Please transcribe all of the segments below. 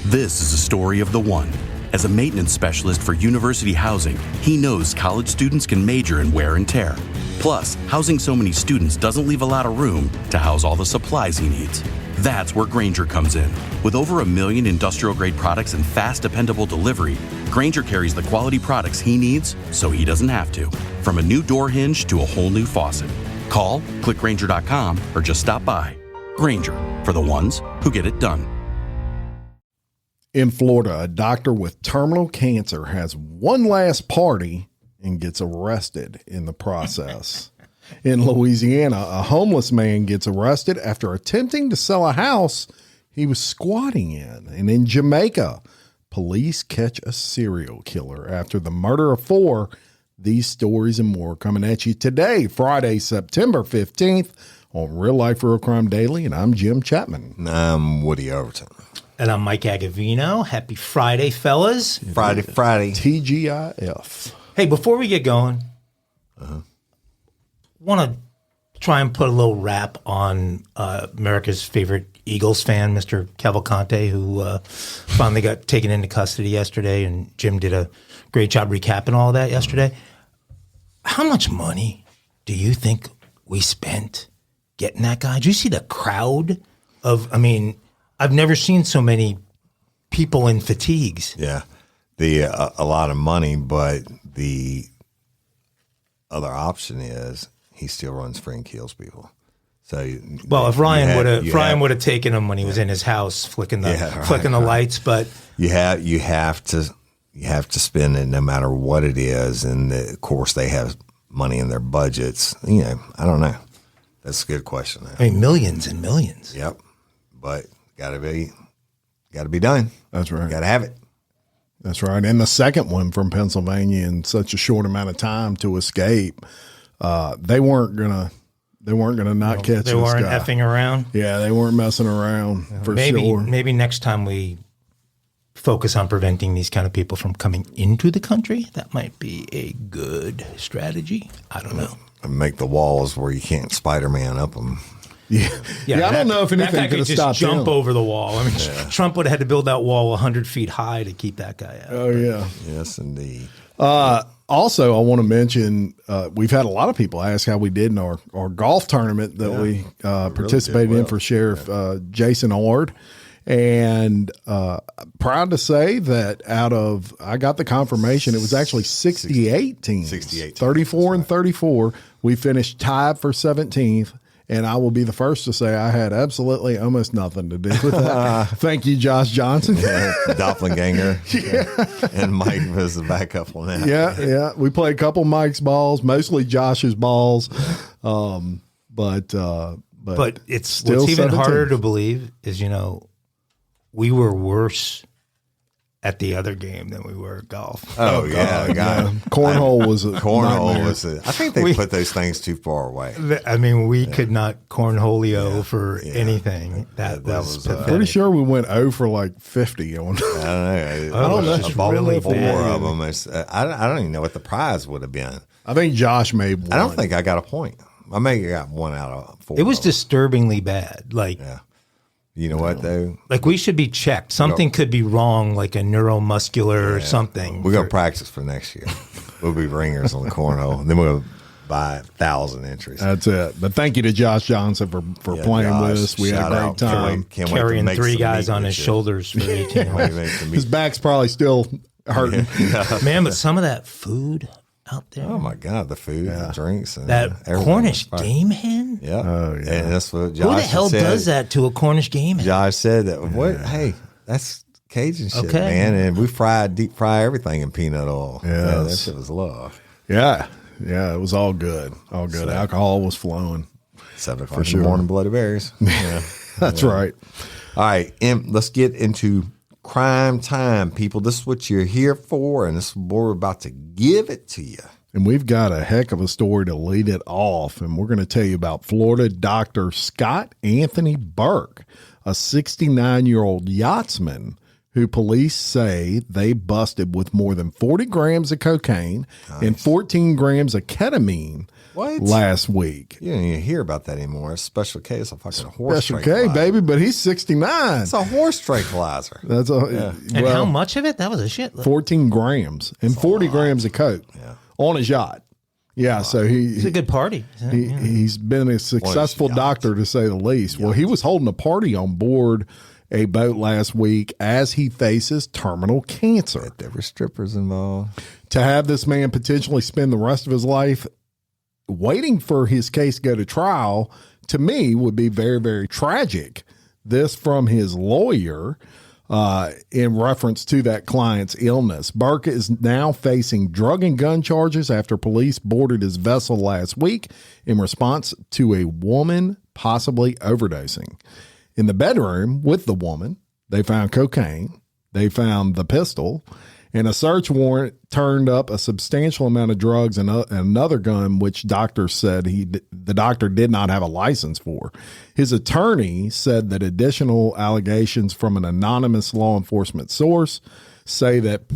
This is a story of the one. As a maintenance specialist for university housing, he knows college students can major in wear and tear. Plus, housing so many students doesn't leave a lot of room to house all the supplies he needs. That's where Grainger comes in. With over 1 million industrial-grade products and fast, dependable delivery, Grainger carries the quality products he needs so he doesn't have to. From a new door hinge to a whole new faucet. Call, click Grainger.com, or just stop by. Grainger, for the ones who get it done. In Florida, a doctor with terminal cancer has one last party and gets arrested in the process. In Louisiana, a homeless man gets arrested after attempting to sell a house he was squatting in. And in Jamaica, police catch a serial killer after the murder of 4. These stories and more coming at you today, Friday, September 15th on Real Life Real Crime Daily. And I'm Jim Chapman. And I'm Woody Overton. And I'm Mike Agovino. Happy Friday, fellas. Friday. TGIF. Hey, before we get going, want to try and put a little wrap on America's favorite Eagles fan, Mr. Cavalcante, who finally got taken into custody yesterday, and Jim did a great job recapping all of that yesterday. How much money do you think we spent getting that guy? Did you see the crowd of, I've never seen so many people in fatigues. Yeah, a lot of money, but the other option is he still runs free and kills people. So, if Ryan would have taken him when he was in his house, flicking the lights, but you have to spend it no matter what it is, and of course they have money in their budgets. I don't know. That's a good question. Millions and millions. Yep, but got to be done. That's right. Got to have it. That's right. And the second one from Pennsylvania in such a short amount of time to escape, they weren't gonna not catch. They weren't effing around. Yeah, they weren't messing around for sure. Maybe next time we focus on preventing these kind of people from coming into the country, that might be a good strategy. I don't know. And make the walls where you can't Spider-Man up them. Yeah, I don't know if anything could have stopped him. Jump over the wall. Trump would have had to build that wall 100 feet high to keep that guy out. Oh, yeah. Yes, indeed. Also, I want to mention we've had a lot of people ask how we did in our golf tournament that we participated in for Sheriff Jason Ord. And proud to say that I got the confirmation, it was actually 68 teams. 68 34 and 34. We finished tied for 17th. And I will be the first to say I had absolutely almost nothing to do with that. Thank you, Josh Johnson. Doppelganger. And Mike was the backup on that. Yeah. We played a couple Mike's balls, mostly Josh's balls. But it's still what's even 17. harder to believe is, we were worse at the other game than we were at golf. Oh yeah. Cornhole was I think they put those things too far away. We could not cornholio for anything. That was pathetic. Pretty sure we went 0 for like 50 on. I don't know. Just really four bad. of them. I don't even know what the prize would have been. I think Josh made one. I don't think I got a point. I may have got 1 out of 4. It was disturbingly bad. You know what, though? We should be checked. Something could be wrong, like a neuromuscular or something. We're going to practice for next year. We'll be ringers on the cornhole. And then we'll buy 1,000 entries. That's it. But thank you to Josh Johnson for playing Josh, with us. We had a great time. Can't wait carrying to 3 guys on his shoulders for 18 hours. His back's probably still hurting. Man, but some of that food out there. Oh, my God. The food, the drinks. And that Cornish game hen? Yeah. Oh, yeah. And that's what Josh Who the hell does that to a Cornish game hen? Josh said that. What? Hey, that's Cajun shit, man. And we deep fry everything in peanut oil. Yeah, that shit was love. Yeah. It was all good. All good. So, alcohol was flowing. 7 o'clock in the morning, Bloody Berries. Yeah. That's right. All right. Let's get into crime time, people. This is what you're here for, and this is what we're about to give it to you. And we've got a heck of a story to lead it off, and we're going to tell you about Florida Dr. Scott Anthony Burke, a 69-year-old yachtsman who police say they busted with more than 40 grams of cocaine and 14 grams of ketamine last week. You don't even hear about that anymore. It's a special case of fucking horse Special tranquilizer. K, baby, but he's 69. It's a horse tranquilizer. That's And how much of it? That was a shit. 14 grams and 40 grams of coke on his yacht. Yeah, so It's a good party. he's been a successful doctor, to say the least. Well, he was holding a party on board a boat last week as he faces terminal cancer. There were strippers involved. To have this man potentially spend the rest of his life waiting for his case to go to trial, to me, would be very, very tragic. This from his lawyer in reference to that client's illness. Burke is now facing drug and gun charges after police boarded his vessel last week in response to a woman possibly overdosing. In the bedroom with the woman, they found cocaine, they found the pistol, and a search warrant turned up a substantial amount of drugs and another gun, which doctors said the doctor did not have a license for. His attorney said that additional allegations from an anonymous law enforcement source say that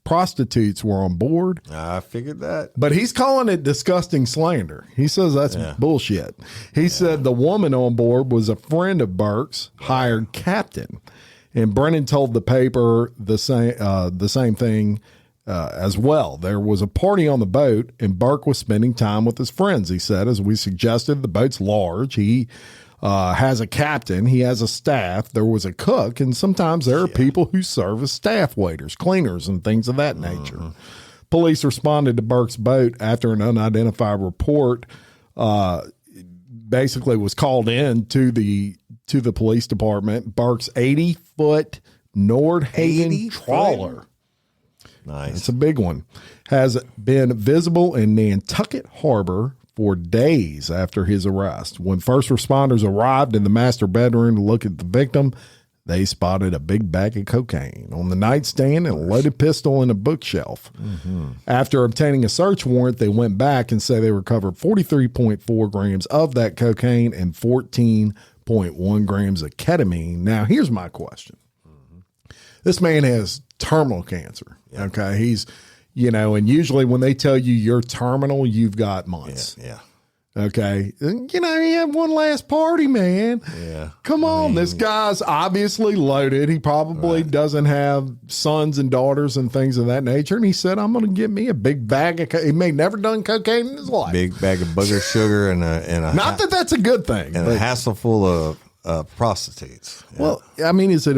prostitutes were on board. I figured that. But he's calling it disgusting slander. He says that's bullshit. He said the woman on board was a friend of Burke's, hired captain. And Brennan told the paper the same thing as well. There was a party on the boat, and Burke was spending time with his friends. He said, as we suggested, the boat's large. He has a captain. He has a staff. There was a cook, and sometimes there are people who serve as staff waiters, cleaners, and things of that nature. Police responded to Burke's boat after an unidentified report basically was called in to the police department. Burke's 80-foot Nordhagen trawler. Nice. It's a big one. Has been visible in Nantucket Harbor for days after his arrest. When first responders arrived in the master bedroom to look at the victim, they spotted a big bag of cocaine on the nightstand and a loaded pistol in a bookshelf. After obtaining a search warrant, they went back and said they recovered 43.4 grams of that cocaine and 14.1 grams of ketamine. Now, here's my question. This man has terminal cancer. Okay. He's, and usually when they tell you you're terminal, you've got months. Okay. He had one last party, man. Yeah. Come on. This guy's obviously loaded. He probably doesn't have sons and daughters and things of that nature. And he said, I'm going to get me a big bag of he may never done cocaine in his life. Big bag of booger sugar and a not that that's a good thing. And a hassle full of prostitutes. Yeah. Well, I mean, is it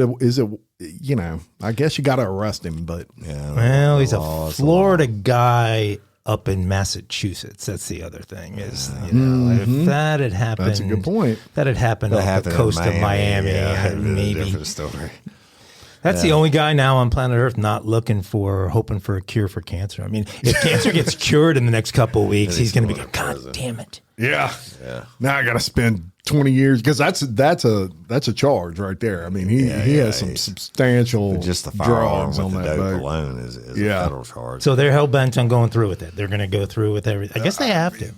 I guess you got to arrest him, but well, he's a Florida guy up in Massachusetts. That's the other thing is, if that had happened, that's a good point. That had happened off the coast of Miami, maybe. Different story. That's the only guy now on planet Earth not hoping for a cure for cancer. I mean, if cancer gets cured in the next couple of weeks, he's going to be going, God damn it. Yeah. Now I got to spend 20 years because that's a charge right there. I mean, he has some substantial just the drugs on that dope boat alone is a federal charge. So they're hell bent on going through with it. They're going to go through with everything. I guess they have to.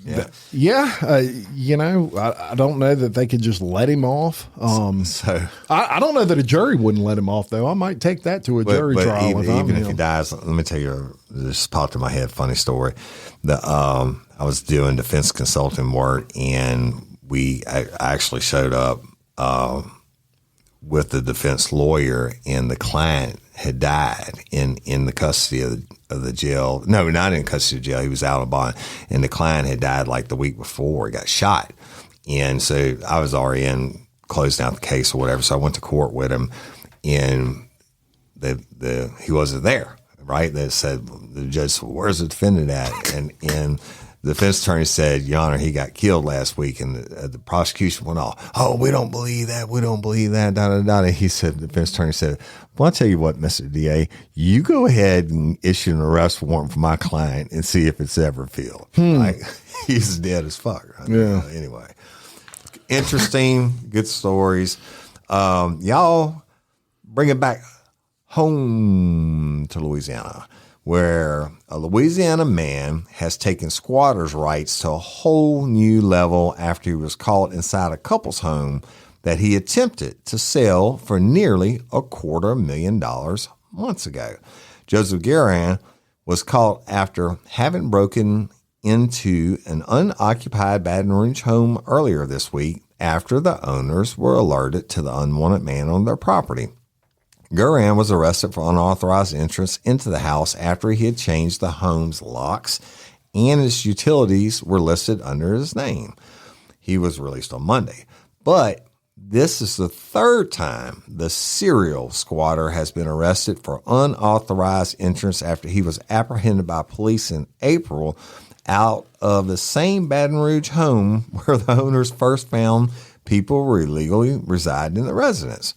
I don't know that they could just let him off. I don't know that a jury wouldn't let him off though. I might take that to a jury trial. Even if he dies, let me tell you, this popped in my head. Funny story. I was doing defense consulting work, and I actually showed up with the defense lawyer, and the client had died in the custody of the jail. No, not in custody of jail. He was out of bond, and the client had died like the week before. He got shot, and so I was already closing out the case or whatever. So I went to court with him, and he wasn't there. Right? They said the judge said, "Where's the defendant at?" And the defense attorney said, Your Honor, he got killed last week. And the prosecution went off, oh, we don't believe that. We don't believe that. And he said, the defense attorney said, well, I'll tell you what, Mr. DA, you go ahead and issue an arrest warrant for my client and see if it's ever filled. Like, he's dead as fuck. Yeah. Anyway, interesting, good stories. Y'all bring it back home to Louisiana, where a Louisiana man has taken squatters' rights to a whole new level after he was caught inside a couple's home that he attempted to sell for nearly $250,000 months ago. Joseph Guerin was caught after having broken into an unoccupied Baton Rouge home earlier this week after the owners were alerted to the unwanted man on their property. Guerin was arrested for unauthorized entrance into the house after he had changed the home's locks and his utilities were listed under his name. He was released on Monday. But this is the third time the serial squatter has been arrested for unauthorized entrance after he was apprehended by police in April out of the same Baton Rouge home where the owners first found people were illegally residing in the residence.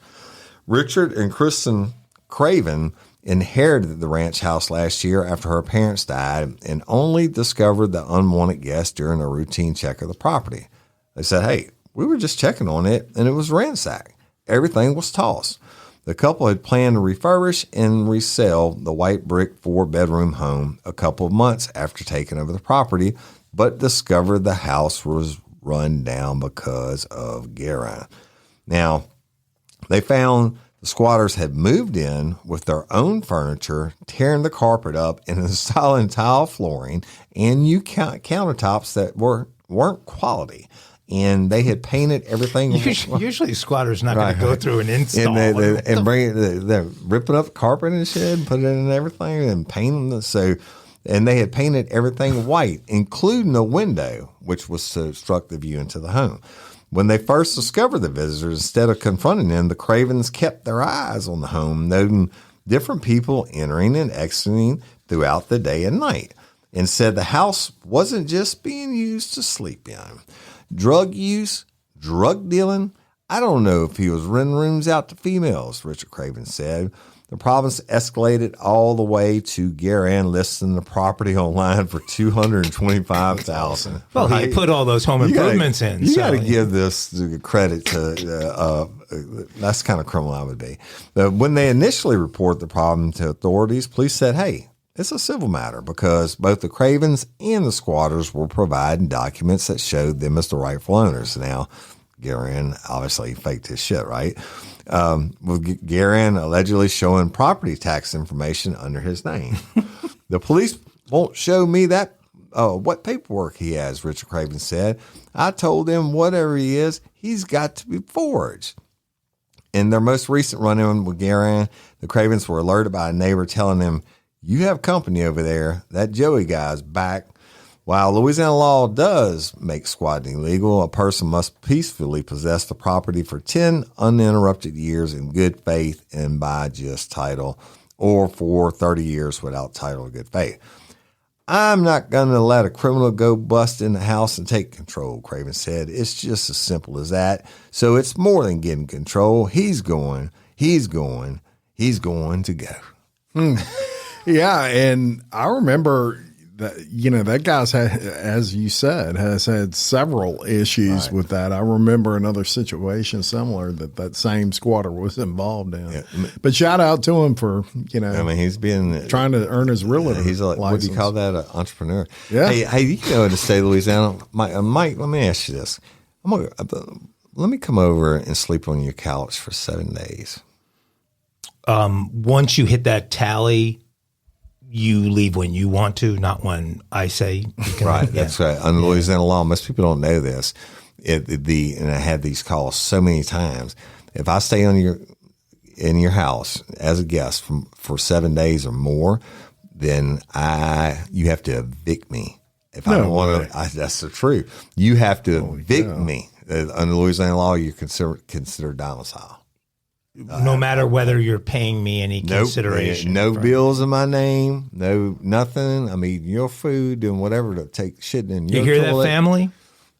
Richard and Kristen Craven inherited the ranch house last year after her parents died and only discovered the unwanted guest during a routine check of the property. They said, hey, we were just checking on it and it was ransacked. Everything was tossed. The couple had planned to refurbish and resell the white brick 4-bedroom home a couple of months after taking over the property, but discovered the house was run down because of Guerin. Now, they found the squatters had moved in with their own furniture, tearing the carpet up and installing tile flooring and new countertops that weren't quality. And they had painted everything. Usually squatters not going to go through an install. And bring it, they're ripping up carpet and shit and put it in everything and painting it. And they had painted everything white, including the window, which was to obstruct the view into the home. When they first discovered the visitors, instead of confronting them, the Cravens kept their eyes on the home, noting different people entering and exiting throughout the day and night, and said the house wasn't just being used to sleep in. Drug use, drug dealing. I don't know if he was renting rooms out to females, Richard Craven said. The problems escalated all the way to Guerin listing the property online for $225,000. Well, he put all those home improvements in. You got to give this credit to. That's the kind of criminal I would be. When they initially reported the problem to authorities, police said, "Hey, it's a civil matter because both the Cravens and the squatters were providing documents that showed them as the rightful owners." Now, Guerin obviously faked his shit, right? With Guerin allegedly showing property tax information under his name. The police won't show me that what paperwork he has, Richard Craven said. I told them whatever he is, he's got to be forged. In their most recent run-in with Guerin, the Cravens were alerted by a neighbor telling them, "You have company over there. That Joey guy's back." While Louisiana law does make squatting illegal, a person must peacefully possess the property for 10 uninterrupted years in good faith and by just title, or for 30 years without title or good faith. I'm not going to let a criminal go bust in the house and take control, Craven said. It's just as simple as that. So it's more than getting control. He's going to go. Yeah, and I remember that, that guy's had, as you said, has had several issues with that. I remember another situation similar that same squatter was involved in. Yeah. But shout out to him for, he's been trying to earn his realtor he's a, license. What do you call that, an entrepreneur? Yeah. Hey, in the state of Louisiana, Mike, let me ask you this. Let me come over and sleep on your couch for 7 days. Once you hit that tally, you leave when you want to, not when I say you can. Right, that's right. Under Louisiana law, most people don't know this. And I had these calls so many times. If I stay in your house as a guest for 7 days or more, then you have to evict me. If I don't want to, that's the truth. You have to evict me. Under Louisiana law, you're considered domicile. No matter whether you're paying me any consideration. No bills in my name, no nothing. I'm eating your food, doing whatever to take shit in your toilet. You hear that, family?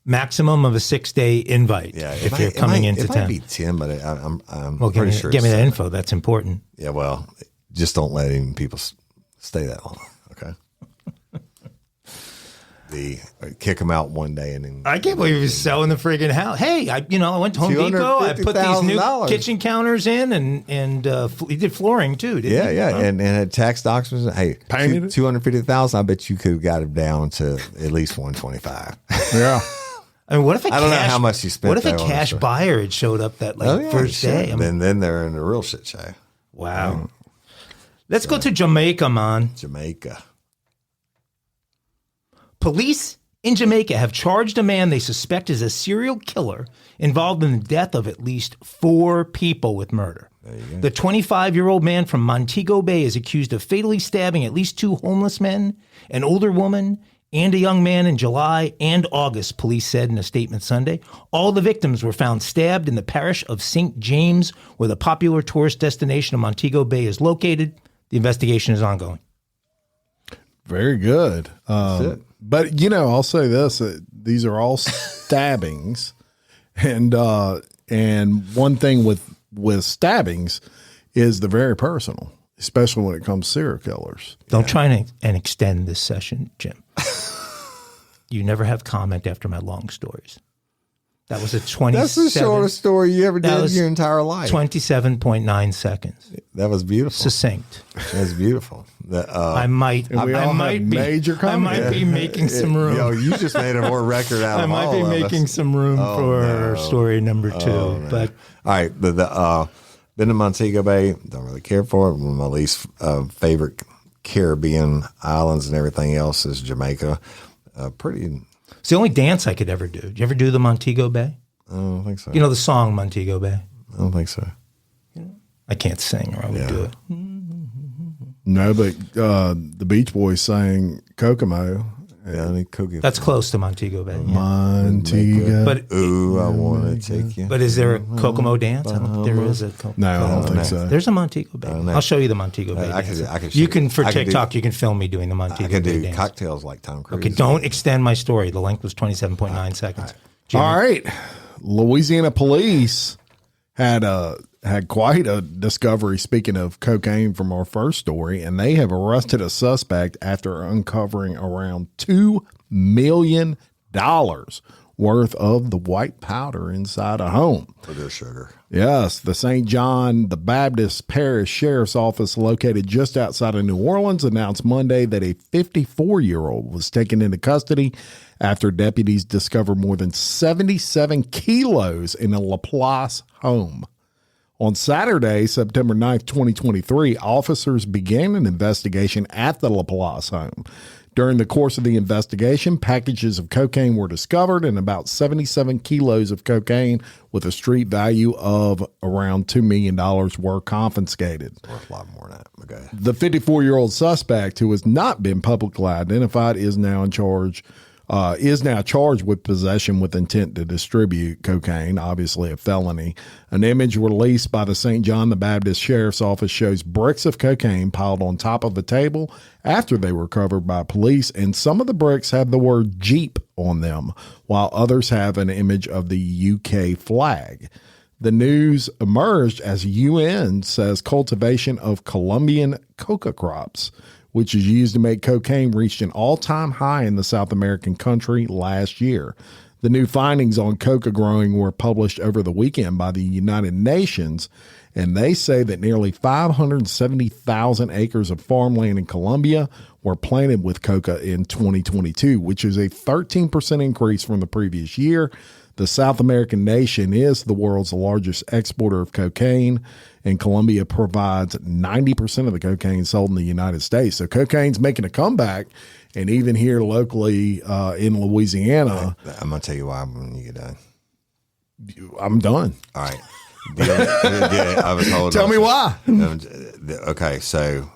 Maximum of a 6-day invite if you're coming into town. It might be 10, but I'm well, pretty sure. Give me that info. That's important. Yeah, well, just don't let even people stay that long, okay? Kick them out one day and then I can't believe he was selling the friggin' house. Hey, I went to Home Depot. I put these new kitchen counters in and he did flooring too. Didn't he? Yeah, and had tax documents. Hey, $250,000. I bet you could have got it down to at least $125. Yeah. I mean, what if I don't know how much he spent. What if a though, on cash this buyer had showed up that first day? I mean, then they're in a real shit show. wow. Let's go to Jamaica, man. Jamaica. Police in Jamaica have charged a man they suspect is a serial killer involved in the death of at least 4 people with murder. The 25-year-old man from Montego Bay is accused of fatally stabbing at least 2 homeless men, an older woman, and a young man in July and August, police said in a statement Sunday. All the victims were found stabbed in the parish of St. James, where the popular tourist destination of Montego Bay is located. The investigation is ongoing. Very good. But, I'll say this. These are all stabbings. And one thing with stabbings is they're very personal, especially when it comes to serial killers. Don't try and extend this session, Jim. You never have comment after my long stories. That was a 27. That's the shortest story you ever did in your entire life. 27.9 seconds. That was beautiful. Succinct. That's beautiful. I might be making some room. Yo, you just made a more record out of all of us. I might be making some room for story number 2. But all right, been to Montego Bay. Don't really care for it. One of my least favorite Caribbean islands and everything else is Jamaica. It's the only dance I could ever do. Did you ever do the Montego Bay? I don't think so. You know the song Montego Bay? I don't think so. I can't sing or I would do it. No, but the Beach Boys sang Kokomo. Yeah, that's close to Montego Bay. Yeah. Montego. But ooh, I want to take you. But is there a Kokomo dance? I don't think there is a Kokomo. No, I don't think so. There's a Montego Bay. I'll show you the Montego Bay dance. You can film me doing the Montego Bay dance. I can do cocktails like Tom Cruise. Okay, don't extend my story. The length was 27.9 seconds. All right. Louisiana police had quite a discovery, speaking of cocaine from our first story, and they have arrested a suspect after uncovering around $2 million worth of the white powder inside a home. For their sugar. Yes, the St. John the Baptist Parish Sheriff's Office, located just outside of New Orleans, announced Monday that a 54-year-old was taken into custody after deputies discovered more than 77 kilos in a Laplace home. On Saturday, September 9th, 2023, officers began an investigation at the Laplace home. During the course of the investigation, packages of cocaine were discovered, and about 77 kilos of cocaine with a street value of around $2 million were confiscated. Worth a lot more than that. Okay. The 54-year-old suspect, who has not been publicly identified, is now charged with possession with intent to distribute cocaine, obviously a felony. An image released by the St. John the Baptist Sheriff's Office shows bricks of cocaine piled on top of a table after they were recovered by police, and some of the bricks have the word Jeep on them, while others have an image of the UK flag. The news emerged as UN says cultivation of Colombian coca crops, which is used to make cocaine, reached an all-time high in the South American country last year. The new findings on coca growing were published over the weekend by the United Nations, and they say that nearly 570,000 acres of farmland in Colombia were planted with coca in 2022, which is a 13% increase from the previous year. The South American nation is the world's largest exporter of cocaine, and Colombia provides 90% of the cocaine sold in the United States. So cocaine's making a comeback, and even here locally in Louisiana. I'm going to tell you why when you get done. I'm done. All right. I was told. Tell me why. Okay, so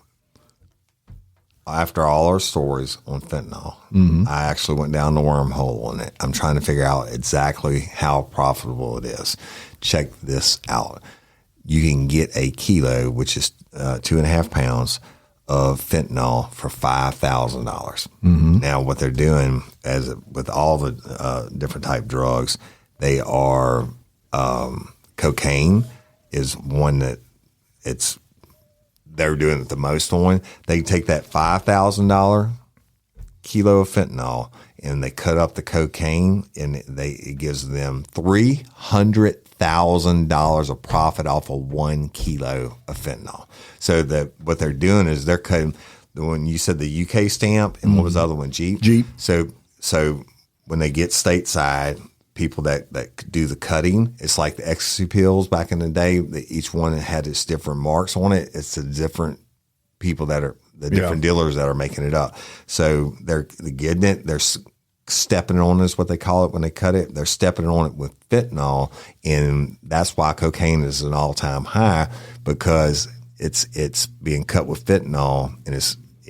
after all our stories on fentanyl, I actually went down the wormhole on it. I'm trying to figure out exactly how profitable it is. Check this out. You can get a kilo, which is 2.5 pounds of fentanyl for $5,000. Now, what they're doing, as with all the different type drugs, they are cocaine is one that they're doing it the most on. They take that $5,000 kilo of fentanyl and they cut up the cocaine, and it gives them $300,000 of profit off of 1 kilo of fentanyl. So what they're doing is they're cutting the one you said, the UK stamp, and what was the other one? Jeep. Jeep. So when they get stateside, people that do the cutting. It's like the ecstasy pills back in the day. Each one had its different marks on it. It's the different people that are the different dealers that are making it up. So they're getting it. They're stepping on is what they call it when they cut it. They're stepping on it with fentanyl, and that's why cocaine is an all-time high, because it's being cut with fentanyl,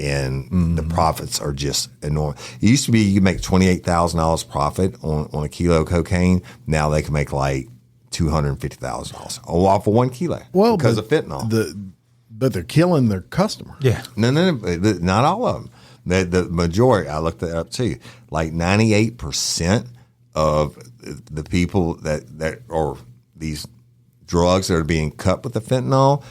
and the profits are just enormous. It used to be you make $28,000 profit on a kilo of cocaine. Now they can make like $250,000 off of 1 kilo because of fentanyl. But they're killing their customer. Yeah. No, not all of them. The majority, I looked that up too, like 98% of the people that or these drugs that are being cut with the fentanyl,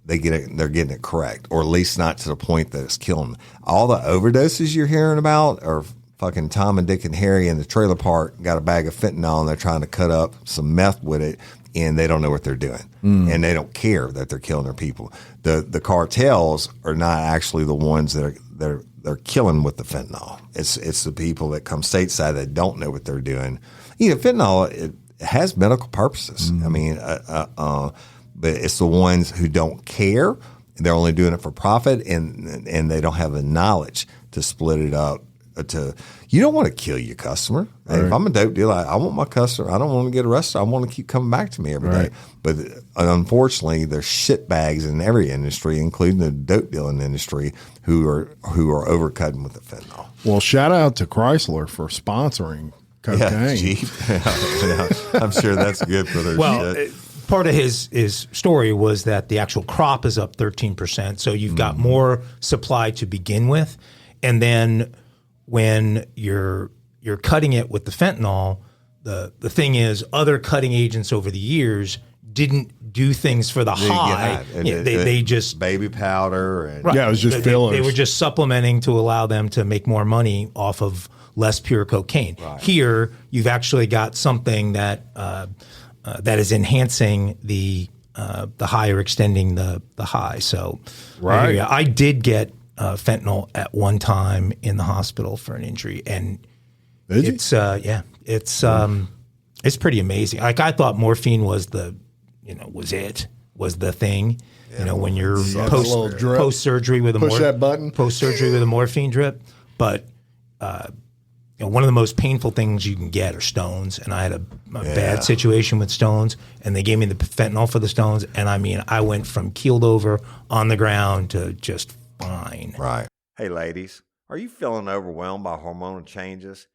they're getting it correct, or at least not to the point that it's killing them. All the overdoses you're hearing about are fucking Tom and Dick and Harry in the trailer park got a bag of fentanyl and they're trying to cut up some meth with it, and they don't know what they're doing, and they don't care that they're killing their people. The cartels are not actually the ones that they're killing with the fentanyl. It's the people that come stateside that don't know what they're doing. Fentanyl, it has medical purposes. I mean, but it's the ones who don't care. They're only doing it for profit, and they don't have the knowledge to split it up. You don't want to kill your customer. Right. If I'm a dope dealer, I want my customer. I don't want to get arrested. I want to keep coming back to me every day. But unfortunately, there's shitbags in every industry, including the dope dealing industry, who are overcutting with the fentanyl. Well, shout out to Chrysler for sponsoring cocaine. Yeah, Jeep. Yeah, I'm sure that's good for their shit. Part of his story was that the actual crop is up 13%. So you've got more supply to begin with. And then when you're cutting it with the fentanyl, the thing is other cutting agents over the years didn't do things for the high. They just baby powder and it was just fillers. They were just supplementing to allow them to make more money off of less pure cocaine. Right. Here, you've actually got something that is enhancing the high or extending the high. So I did get fentanyl at one time in the hospital for an injury, and it's pretty amazing. Like, I thought morphine was the thing. Yeah. When you're post surgery with post surgery with a morphine drip, but one of the most painful things you can get are stones, and I had a bad situation with stones, and they gave me the fentanyl for the stones, and I mean, I went from keeled over on the ground to just fine. Right. Hey, ladies, are you feeling overwhelmed by hormonal changes?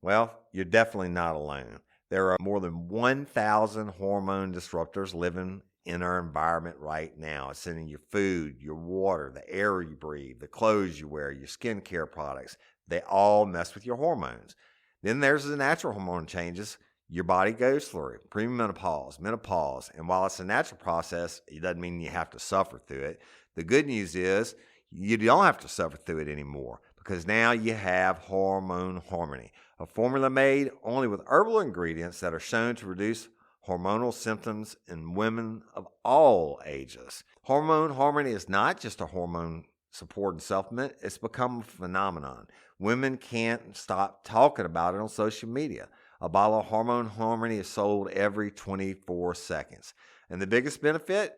Well, you're definitely not alone. There are more than 1,000 hormone disruptors living in our environment right now. It's in your food, your water, the air you breathe, the clothes you wear, your skincare products. They all mess with your hormones. Then there's the natural hormone changes your body goes through, premenopause, menopause. And while it's a natural process, it doesn't mean you have to suffer through it. The good news is you don't have to suffer through it anymore, because now you have Hormone Harmony, a formula made only with herbal ingredients that are shown to reduce hormonal symptoms in women of all ages. Hormone Harmony is not just a hormone support and supplement. It's become a phenomenon. Women can't stop talking about it on social media. A bottle of Hormone Harmony is sold every 24 seconds. And the biggest benefit?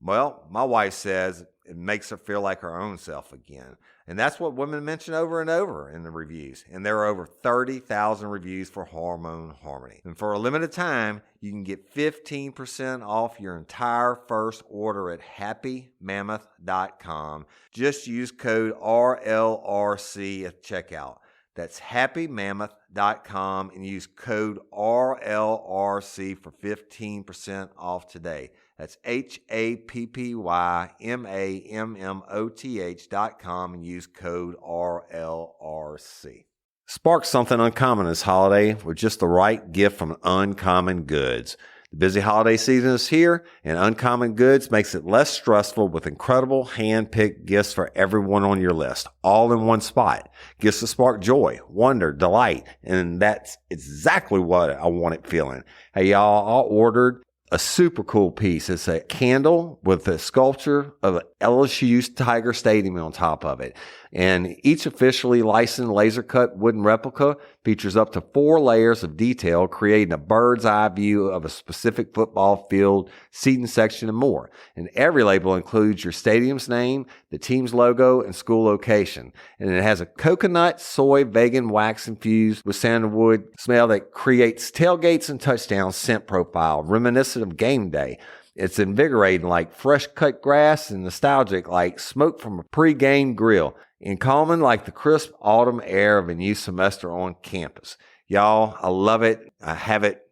Well, my wife says it makes her feel like her own self again. And that's what women mention over and over in the reviews. And there are over 30,000 reviews for Hormone Harmony. And for a limited time, you can get 15% off your entire first order at happymammoth.com. Just use code RLRC at checkout. That's happymammoth.com and use code RLRC for 15% off today. That's happymammoth.com and use code RLRC. Spark something uncommon this holiday with just the right gift from Uncommon Goods. The busy holiday season is here, and Uncommon Goods makes it less stressful with incredible hand-picked gifts for everyone on your list, all in one spot. Gifts to spark joy, wonder, delight, and that's exactly what I wanted feeling. Hey, y'all, I ordered a super cool piece. It's a candle with a sculpture of LSU's Tiger Stadium on top of it. And each officially licensed laser cut wooden replica features up to 4 layers of detail, creating a bird's eye view of a specific football field, seating section, and more. And every label includes your stadium's name, the team's logo, and school location. And it has a coconut, soy, vegan wax infused with sandalwood smell that creates tailgates and touchdown scent profile, reminiscent of game day. It's invigorating like fresh cut grass and nostalgic like smoke from a pre-game grill, and calming like the crisp autumn air of a new semester on campus. Y'all, I love it. I have it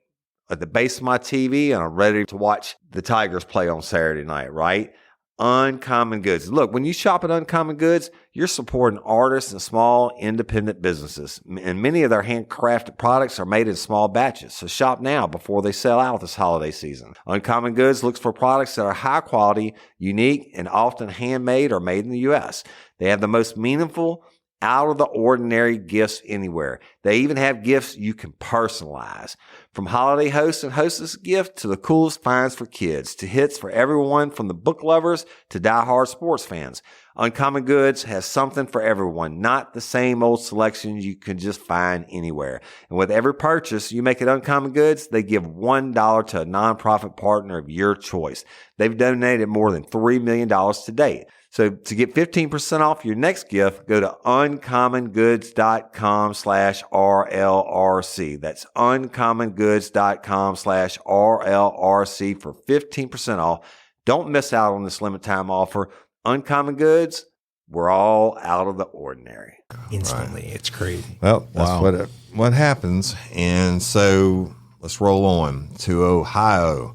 at the base of my TV, and I'm ready to watch the Tigers play on Saturday night, right? Uncommon Goods. Look, when you shop at Uncommon Goods, you're supporting artists and small independent businesses. And many of their handcrafted products are made in small batches. So shop now before they sell out this holiday season. Uncommon Goods looks for products that are high quality, unique, and often handmade or made in the U.S. They have the most meaningful, out of the ordinary gifts anywhere. They even have gifts you can personalize. From holiday host and hostess gift to the coolest finds for kids, to hits for everyone from the book lovers to diehard sports fans. Uncommon Goods has something for everyone, not the same old selections you can just find anywhere. And with every purchase you make at Uncommon Goods, they give $1 to a nonprofit partner of your choice. They've donated more than $3 million to date. So to get 15% off your next gift, go to uncommongoods.com/RLRC. That's uncommongoods.com/RLRC for 15% off. Don't miss out on this limited time offer. Uncommon Goods, we're all out of the ordinary. Instantly. Right. It's crazy. Well, that's what happens. And so let's roll on to Ohio.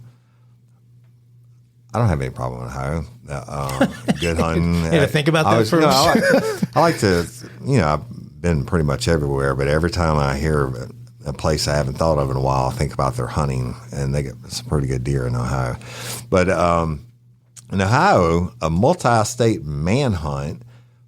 I don't have any problem with Ohio. Good hunting. Yeah, think about that first. I like to, I've been pretty much everywhere, but every time I hear a place I haven't thought of in a while, I think about their hunting, and they get some pretty good deer in Ohio. But in Ohio, a multi-state manhunt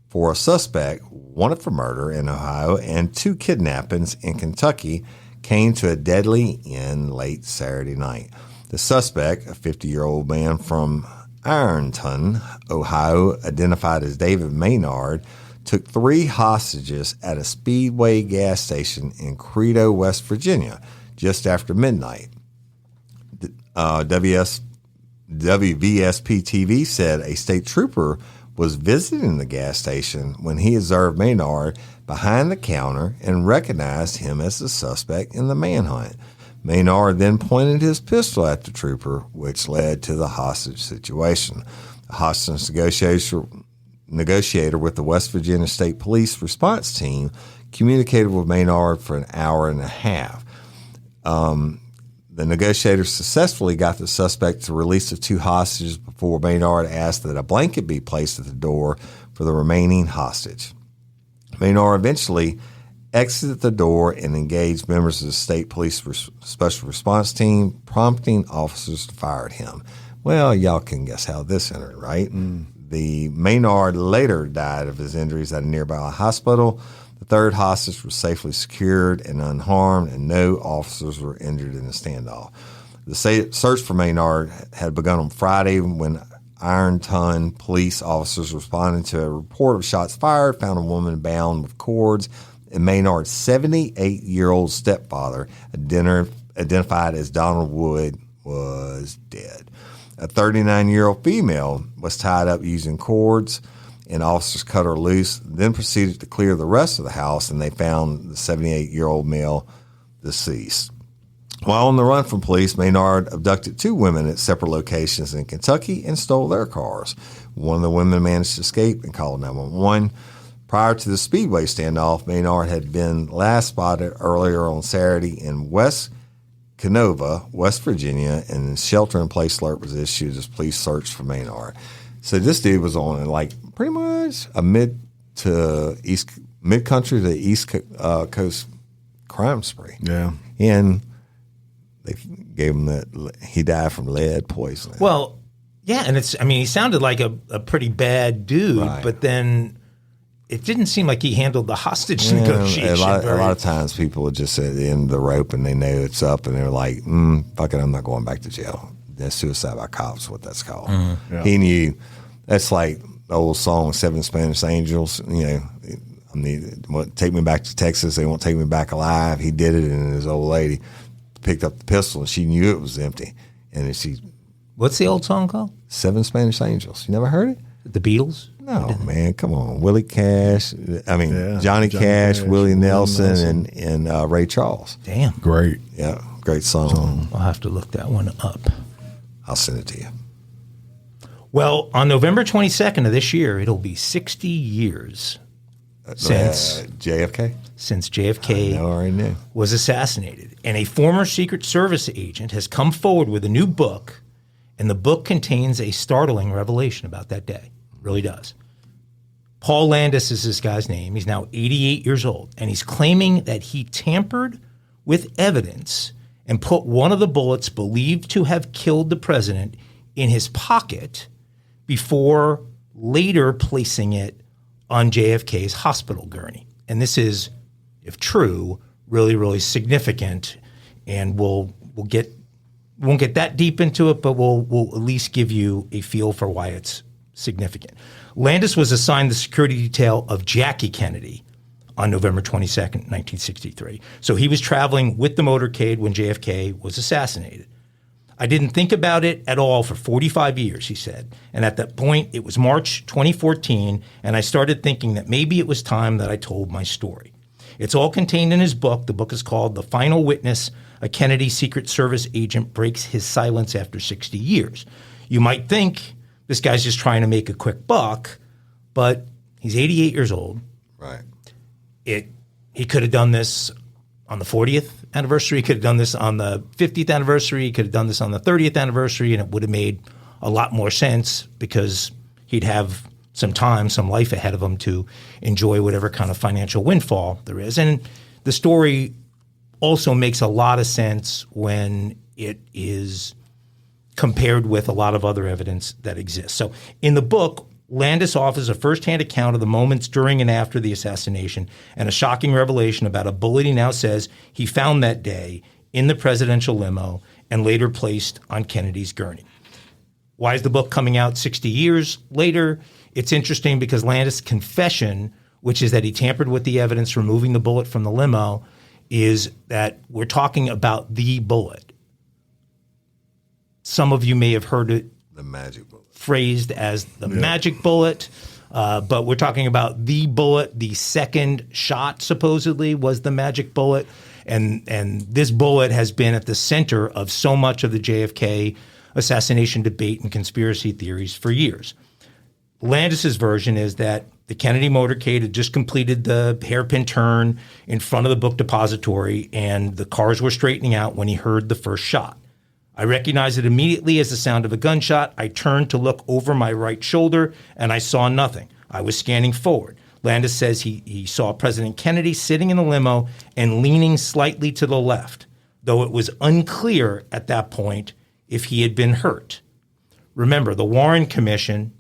for a suspect wanted for murder in Ohio and 2 kidnappings in Kentucky came to a deadly end late Saturday night. The suspect, a 50-year-old man from Ironton, Ohio, identified as David Maynard, took 3 hostages at a Speedway gas station in Credo, West Virginia, just after midnight. WVSP-TV said a state trooper was visiting the gas station when he observed Maynard behind the counter and recognized him as the suspect in the manhunt. Maynard then pointed his pistol at the trooper, which led to the hostage situation. The hostage negotiator with the West Virginia State Police response team communicated with Maynard for an hour and a half. The negotiators successfully got the suspect to release the 2 hostages before Maynard asked that a blanket be placed at the door for the remaining hostage. Maynard eventually exited the door and engaged members of the state police special response team, prompting officers to fire at him. Well, y'all can guess how this ended, right? The Maynard later died of his injuries at a nearby hospital. The 3rd hostage was safely secured and unharmed, and no officers were injured in the standoff. The search for Maynard had begun on Friday when Ironton police officers responding to a report of shots fired found a woman bound with cords, and Maynard's 78-year-old stepfather, identified as Donald Wood, was dead. A 39-year-old female was tied up using cords, and officers cut her loose, then proceeded to clear the rest of the house, and they found the 78-year-old male deceased. While on the run from police, Maynard abducted 2 women at separate locations in Kentucky and stole their cars. One of the women managed to escape and called 911. Prior to the Speedway standoff, Maynard had been last spotted earlier on Saturday in West Canova, West Virginia, and a shelter-in-place alert was issued as police searched for Maynard. So this dude was on pretty much a mid-country to East Coast crime spree. Yeah. And they gave him he died from lead poisoning. Well, yeah, and he sounded like a pretty bad dude, right. But then it didn't seem like he handled the hostage negotiation. A lot of times people are just at the end of the rope and they know it's up and they're like, fuck it, I'm not going back to jail. That's suicide by cops, what that's called. Mm-hmm. Yeah. He knew. That's like the old song, Seven Spanish Angels. Take me back to Texas. They won't take me back alive. He did it, and his old lady picked up the pistol, and she knew it was empty. And then she, What's the old song called? Seven Spanish Angels. You never heard it? The Beatles? No, man, come on. Willie Cash, Yeah, Johnny Cash, Willie Nelson, Nelson. and Ray Charles. Damn. Great. Yeah, great song. I'll have to look that one up. I'll send it to you. Well, on November 22nd of this year, it'll be 60 years since JFK? JFK I already knew. was assassinated. And a former Secret Service agent has come forward with a new book, and the book contains a startling revelation about that day. It really does. Paul Landis is this guy's name. He's now 88 years old, and he's claiming that he tampered with evidence and put one of the bullets believed to have killed the president in his pocket before later placing it on JFK's hospital gurney. And this is, if true, really, really significant. And we'll get won't get that deep into it, but we'll at least give you a feel for why it's significant. Landis was assigned the security detail of Jackie Kennedy on November 22nd, 1963. So he was traveling with the motorcade when JFK was assassinated. I didn't think about it at all for 45 years, he said. And at that point, it was March 2014, and I started thinking that maybe it was time that I told my story. It's all contained in his book. The book is called The Final Witness, A Kennedy Secret Service Agent Breaks His Silence After 60 Years. You might think this guy's just trying to make a quick buck, but he's 88 years old. Right. He could have done this on the 40th anniversary. He could have done this on the 50th anniversary. He could have done this on the 30th anniversary, and it would have made a lot more sense because he'd have some time, some life ahead of him to enjoy whatever kind of financial windfall there is. And the story also makes a lot of sense when it is compared with a lot of other evidence that exists. So in the book, Landis offers a firsthand account of the moments during and after the assassination and a shocking revelation about a bullet he now says he found that day in the presidential limo and later placed on Kennedy's gurney. Why is the book coming out 60 years later? It's interesting because Landis' confession, which is that he tampered with the evidence removing the bullet from the limo, is that we're talking about the bullet. Some of you may have heard it The magic bullet. phrased as the magic bullet, but we're talking about the bullet. The second shot supposedly was the magic bullet, and this bullet has been at the center of so much of the JFK assassination debate and conspiracy theories for years. Landis's version is that the Kennedy motorcade had just completed the hairpin turn in front of the book depository, and the cars were straightening out when he heard the first shot. I recognized it immediately as the sound of a gunshot. I turned to look over my right shoulder, and I saw nothing. I was scanning forward. Landis says he saw President Kennedy sitting in the limo and leaning slightly to the left, though it was unclear at that point if he had been hurt. Remember, the Warren Commission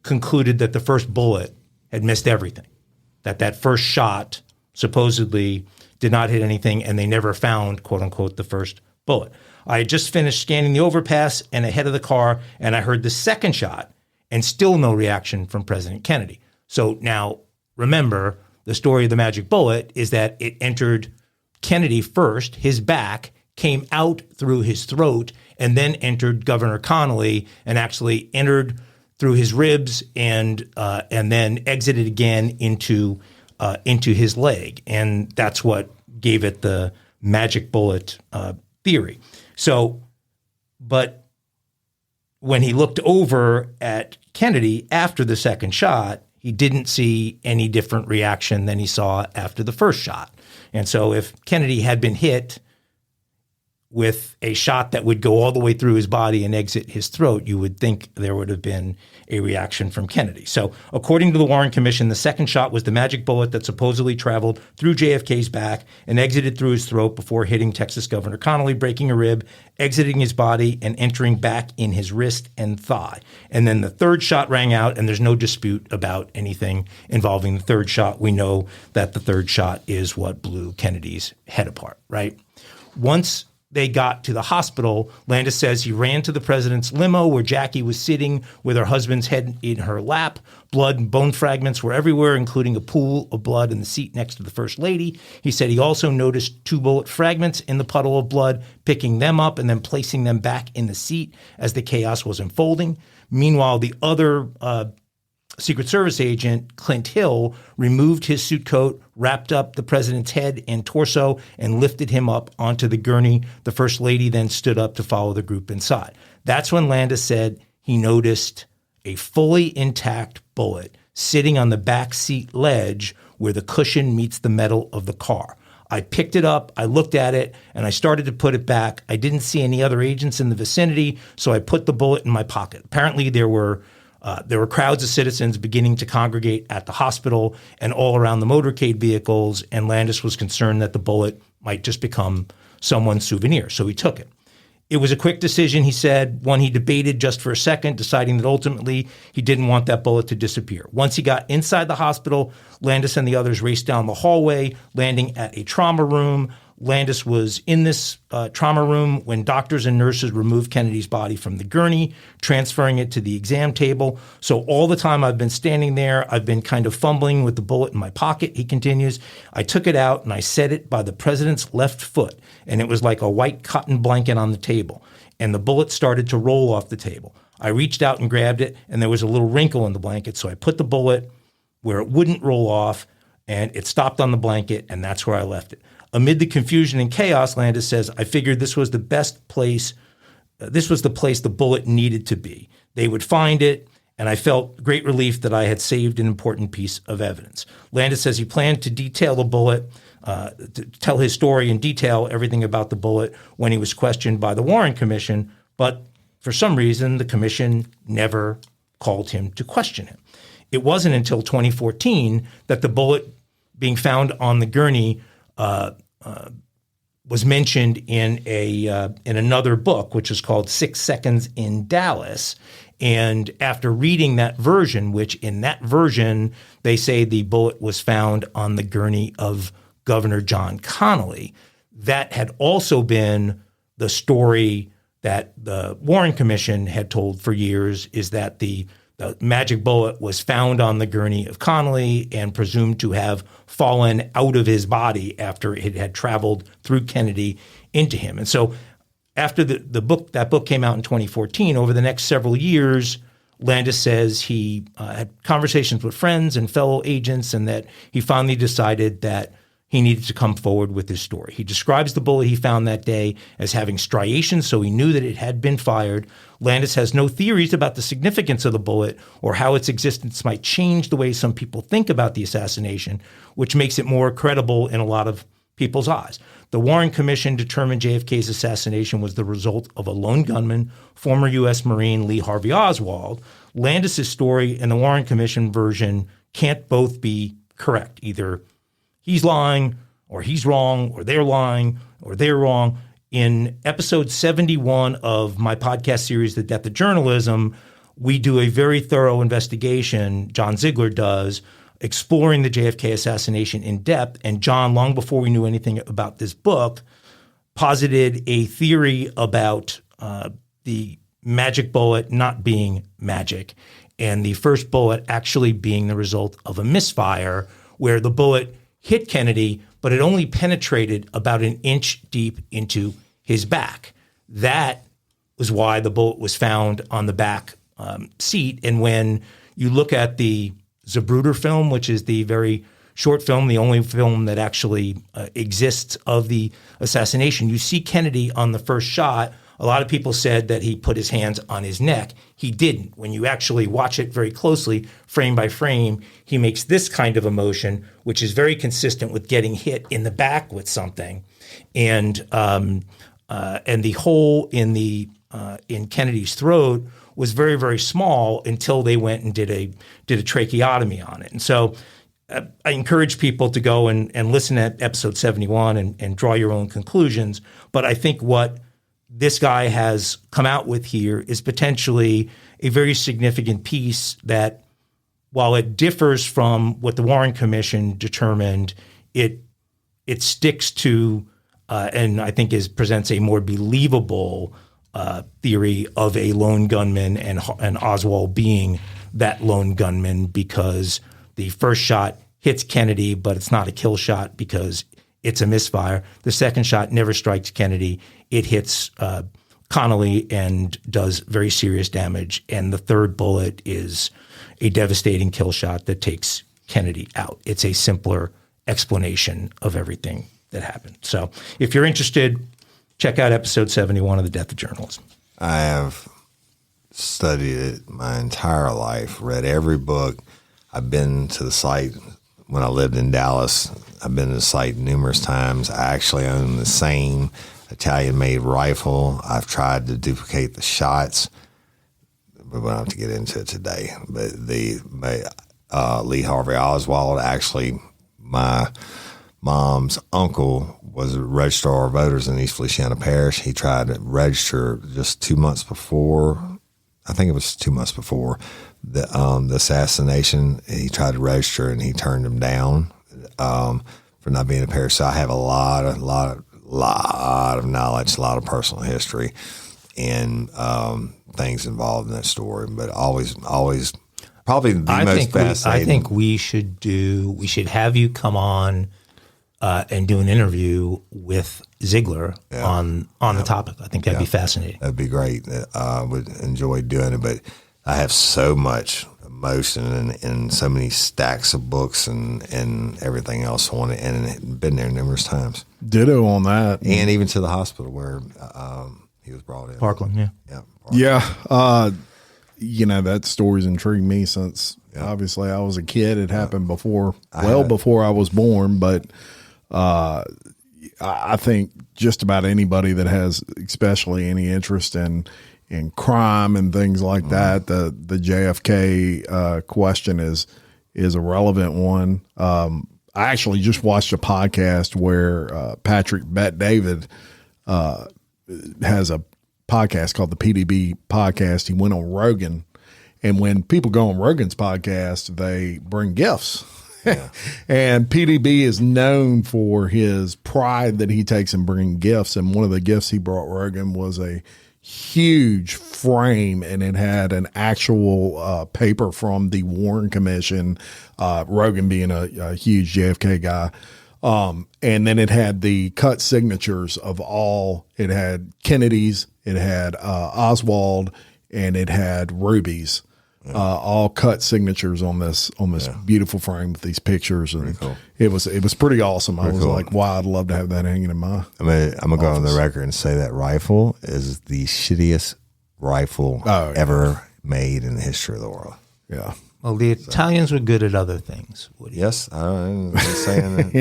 concluded that the first bullet had missed everything, that first shot supposedly did not hit anything, and they never found, quote unquote, the first bullet. I had just finished scanning the overpass and ahead of the car, and I heard the second shot, and still no reaction from President Kennedy. So now, remember, the story of the magic bullet is that it entered Kennedy first, his back, came out through his throat, and then entered Governor Connolly, and actually entered through his ribs and then exited again into his leg, and that's what gave it the magic bullet theory. So, but when he looked over at Kennedy after the second shot, he didn't see any different reaction than he saw after the first shot. And so if Kennedy had been hit with a shot that would go all the way through his body and exit his throat, you would think there would have been a reaction from Kennedy. So according to the Warren Commission, the second shot was the magic bullet that supposedly traveled through JFK's back and exited through his throat before hitting Texas Governor Connolly, breaking a rib, exiting his body, and entering back in his wrist and thigh. And then the third shot rang out, and there's no dispute about anything involving the third shot. We know that the third shot is what blew Kennedy's head apart, right? Once they got to the hospital, Landis says he ran to the president's limo where Jackie was sitting with her husband's head in her lap. Blood and bone fragments were everywhere, including a pool of blood in the seat next to the First Lady. He said he also noticed 2 bullet fragments in the puddle of blood, picking them up and then placing them back in the seat as the chaos was unfolding. Meanwhile, the other Secret Service agent, Clint Hill, removed his suit coat, wrapped up the president's head and torso, and lifted him up onto the gurney. The First Lady then stood up to follow the group inside. That's when Landis said he noticed a fully intact bullet sitting on the back seat ledge where the cushion meets the metal of the car. I picked it up, I looked at it, and I started to put it back. I didn't see any other agents in the vicinity, so I put the bullet in my pocket. Apparently there were crowds of citizens beginning to congregate at the hospital and all around the motorcade vehicles, and Landis was concerned that the bullet might just become someone's souvenir, so he took it. It was a quick decision, he said, one he debated just for a second, deciding that ultimately he didn't want that bullet to disappear. Once he got inside the hospital, Landis and the others raced down the hallway, landing at a trauma room. Landis was in this trauma room when doctors and nurses removed Kennedy's body from the gurney, transferring it to the exam table. So all the time I've been standing there, I've been kind of fumbling with the bullet in my pocket, he continues. I took it out and I set it by the president's left foot, and it was like a white cotton blanket on the table. And the bullet started to roll off the table. I reached out and grabbed it, and there was a little wrinkle in the blanket, so I put the bullet where it wouldn't roll off, and it stopped on the blanket, and that's where I left it. Amid the confusion and chaos, Landis says, I figured this was the best place, this was the place the bullet needed to be. They would find it, and I felt great relief that I had saved an important piece of evidence. Landis says he planned to detail the bullet, to tell his story in detail, everything about the bullet, when he was questioned by the Warren Commission, but for some reason, the commission never called him to question him. It wasn't until 2014 that the bullet being found on the gurney was mentioned in another book, which is called 6 Seconds in Dallas. And after reading that version, which in that version, they say the bullet was found on the gurney of Governor John Connally, that had also been the story that the Warren Commission had told for years, is that the magic bullet was found on the gurney of Connally and presumed to have fallen out of his body after it had traveled through Kennedy into him. And so after that book came out in 2014, over the next several years, Landis says he had conversations with friends and fellow agents, and that he finally decided that he needed to come forward with his story. He describes the bullet he found that day as having striations, so he knew that it had been fired. Landis has no theories about the significance of the bullet or how its existence might change the way some people think about the assassination, which makes it more credible in a lot of people's eyes. The Warren Commission determined JFK's assassination was the result of a lone gunman, former U.S. Marine Lee Harvey Oswald. Landis's story and the Warren Commission version can't both be correct. Either he's lying, or he's wrong, or they're lying, or they're wrong. In episode 71 of my podcast series, The Death of Journalism, we do a very thorough investigation, John Ziegler does, exploring the JFK assassination in depth. And John, long before we knew anything about this book, posited a theory about the magic bullet not being magic, and the first bullet actually being the result of a misfire, where the bullet hit Kennedy, but it only penetrated about an inch deep into his back. That was why the bullet was found on the back seat. And when you look at the Zapruder film, which is the very short film, the only film that actually exists of the assassination, you see Kennedy on the first shot. A lot of people said that he put his hands on his neck. He didn't. When you actually watch it very closely, frame by frame, he makes this kind of a motion, which is very consistent with getting hit in the back with something. And the hole in Kennedy's throat was very, very small until they went and did a tracheotomy on it. And so I encourage people to go and listen at episode 71 and draw your own conclusions. But I think what this guy has come out with here is potentially a very significant piece that, while it differs from what the Warren Commission determined, it sticks to and I think presents a more believable theory of a lone gunman and Oswald being that lone gunman, because the first shot hits Kennedy, but it's not a kill shot because it's a misfire. The second shot never strikes Kennedy. It hits Connolly and does very serious damage. And the third bullet is a devastating kill shot that takes Kennedy out. It's a simpler explanation of everything that happened. So if you're interested, check out episode 71 of The Death of Journalism. I have studied it my entire life, read every book. I've been to the site when I lived in Dallas. I've been to the site numerous times. I actually own the same Italian-made rifle. I've tried to duplicate the shots, but we don't have to get into it today. But Lee Harvey Oswald, actually, my mom's uncle was a registrar of voters in East Feliciana Parish. He tried to register just 2 months before, I think it was 2 months before the assassination. He tried to register and he turned him down for not being a parish. So I have a lot of knowledge, a lot of personal history, and things involved in that story. But always probably the most fascinating. I think we should have you come on and do an interview with Ziegler on the topic. I think that'd be fascinating. That'd be great. I would enjoy doing it, but I have so much emotion and so many stacks of books and everything else on it, and been there numerous times. Ditto on that. And even to the hospital where he was brought in. Parkland, yeah. Yeah. Yeah. That story's intrigued me since obviously I was a kid. It happened before I was born, but I think just about anybody that has especially any interest in crime and things like that, the JFK question is a relevant one. I actually just watched a podcast where Patrick Bet-David has a podcast called the PDB podcast. He went on Rogan, and when people go on Rogan's podcast, they bring gifts. Yeah. And PDB is known for his pride that he takes in bringing gifts. And one of the gifts he brought Rogan was a huge frame, and it had an actual paper from the Warren Commission, Rogan being a huge JFK guy. And then it had the cut signatures of all. It had Kennedy's, it had Oswald, and it had Ruby's. All cut signatures on this beautiful frame with these pictures, and cool. It was pretty awesome. I was cool. like, wow, I'd love to have that hanging in my. I'm gonna go on the record and say that rifle is the shittiest rifle ever made in the history of the world. Yeah. Well, the Italians were good at other things, Woody. Yes, I'm just saying that.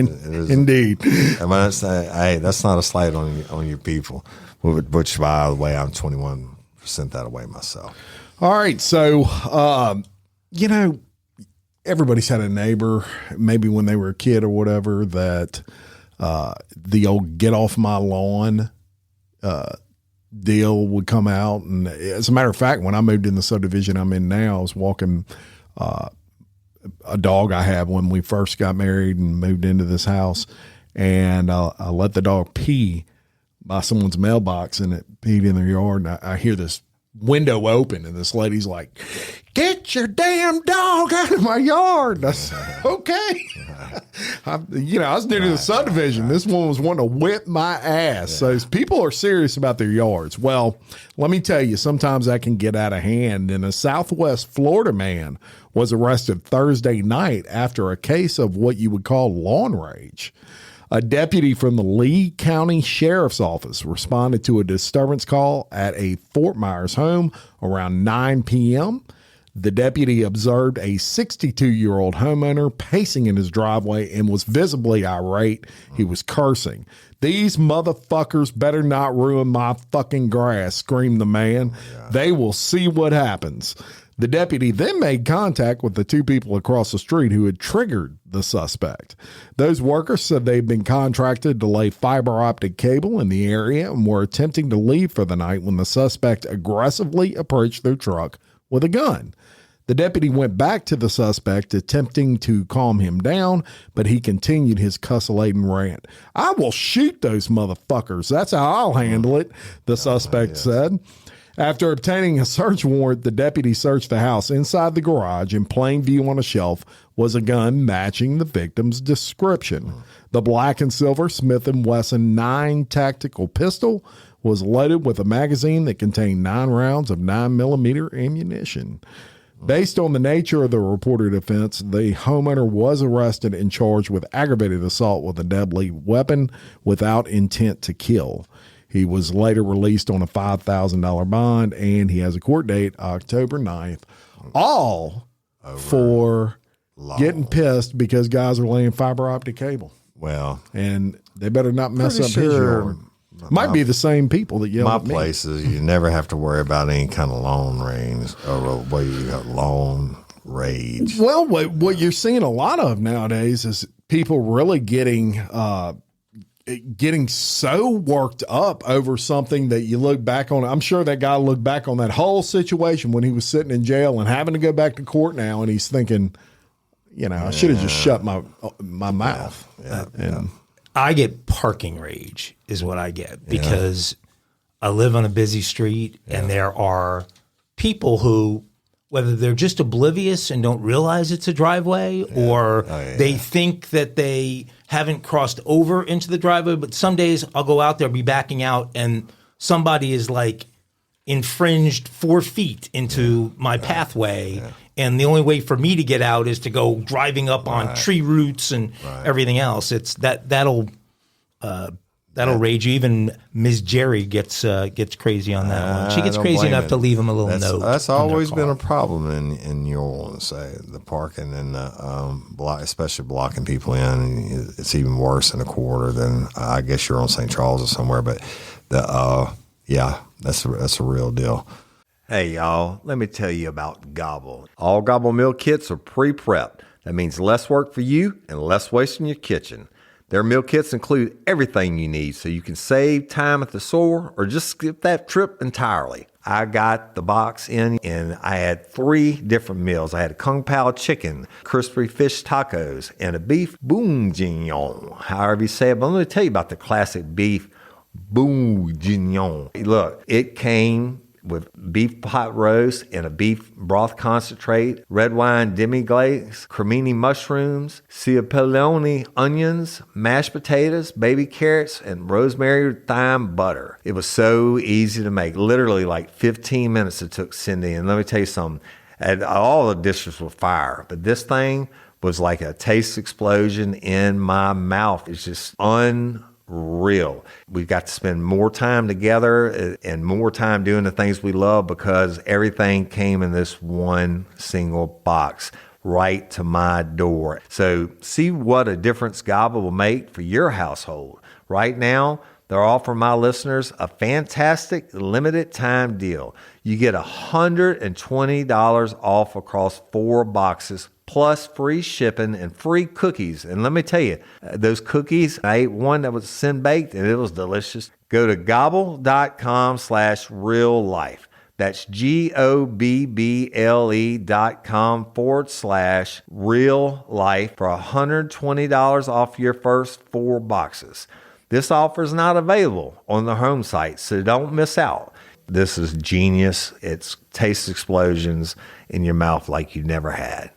Indeed. I mean, that's not a slight on your people, which, by the way, I'm 21% that away myself. All right. So, everybody's had a neighbor, maybe when they were a kid or whatever, that the old get off my lawn deal would come out. And as a matter of fact, when I moved in the subdivision I'm in now, I was walking a dog I have when we first got married and moved into this house. And I let the dog pee by someone's mailbox, and it peed in their yard. And I hear this window open, and this lady's like, "Get your damn dog out of my yard." I said, okay. I was new to the subdivision. This one was wanting to whip my ass. So people are serious about their yards. Well, let me tell you, sometimes that can get out of hand. And a Southwest Florida man was arrested Thursday night after a case of what you would call lawn rage. A deputy from the Lee County Sheriff's Office responded to a disturbance call at a Fort Myers home around 9 p.m. The deputy observed a 62-year-old homeowner pacing in his driveway and was visibly irate. He was cursing. "These motherfuckers better not ruin my fucking grass," screamed the man. "They will see what happens." The deputy then made contact with the two people across the street who had triggered the suspect. Those workers said they'd been contracted to lay fiber optic cable in the area and were attempting to leave for the night when the suspect aggressively approached their truck with a gun. The deputy went back to the suspect, attempting to calm him down, but he continued his cuss-laden rant. "I will shoot those motherfuckers. That's how I'll handle it," the suspect said. After obtaining a search warrant, the deputy searched the house. Inside the garage, in plain view on a shelf, was a gun matching the victim's description. The black and silver Smith & Wesson 9 tactical pistol was loaded with a magazine that contained 9 rounds of 9mm ammunition. Based on the nature of the reported offense, the homeowner was arrested and charged with aggravated assault with a deadly weapon without intent to kill. He was later released on a $5,000 bond, and he has a court date October 9th. All for getting pissed because guys are laying fiber optic cable. Well, And they better not mess up his yard. Might be the same people that yell at me. My place is you never have to worry about any kind of long range or what you got long rage. Well, what you're seeing a lot of nowadays is people really getting so worked up over something that you look back on. I'm sure that guy looked back on that whole situation when he was sitting in jail and having to go back to court now, and he's thinking, I should have just shut my mouth. Yeah. I get parking rage is what I get because I live on a busy street and there are people who, whether they're just oblivious and don't realize it's a driveway or they think that they haven't crossed over into the driveway, but some days I'll go out there, be backing out, and somebody is like infringed 4 feet into my pathway. And the only way for me to get out is to go driving up on tree roots and everything else. It's that'll rage you. Even Ms. Jerry gets crazy on that one. She gets crazy enough to leave him a little note. That's always been a problem in New Orleans. The parking and especially blocking people in. And it's even worse in a quarter than I guess you're on St. Charles or somewhere. But that's a real deal. Hey, y'all, let me tell you about Gobble. All Gobble meal kits are pre-prepped. That means less work for you and less waste in your kitchen. Their meal kits include everything you need so you can save time at the store or just skip that trip entirely. I got the box in and I had 3 different meals. I had a Kung Pao chicken, crispy fish tacos, and a beef bourguignon, however you say it. But let me tell you about the classic beef bourguignon. Look, it came with beef pot roast and a beef broth concentrate, red wine demi-glaze, cremini mushrooms, cipollone onions, mashed potatoes, baby carrots, and rosemary thyme butter. It was so easy to make. Literally like 15 minutes it took Cindy. And let me tell you something. All the dishes were fire, but this thing was like a taste explosion in my mouth. It's just unreal. We've got to spend more time together and more time doing the things we love because everything came in this one single box right to my door. So see what a difference Gobble will make for your household. Right now, they're offering my listeners a fantastic limited time deal. You get $120 off across 4 boxes plus free shipping and free cookies. And let me tell you, those cookies, I ate one that was sin baked and it was delicious. Go to gobble.com/real life. That's GOBBLE.com/real life for $120 off your first 4 boxes. This offer is not available on the home site, so don't miss out. This is genius. It's taste explosions in your mouth like you never had.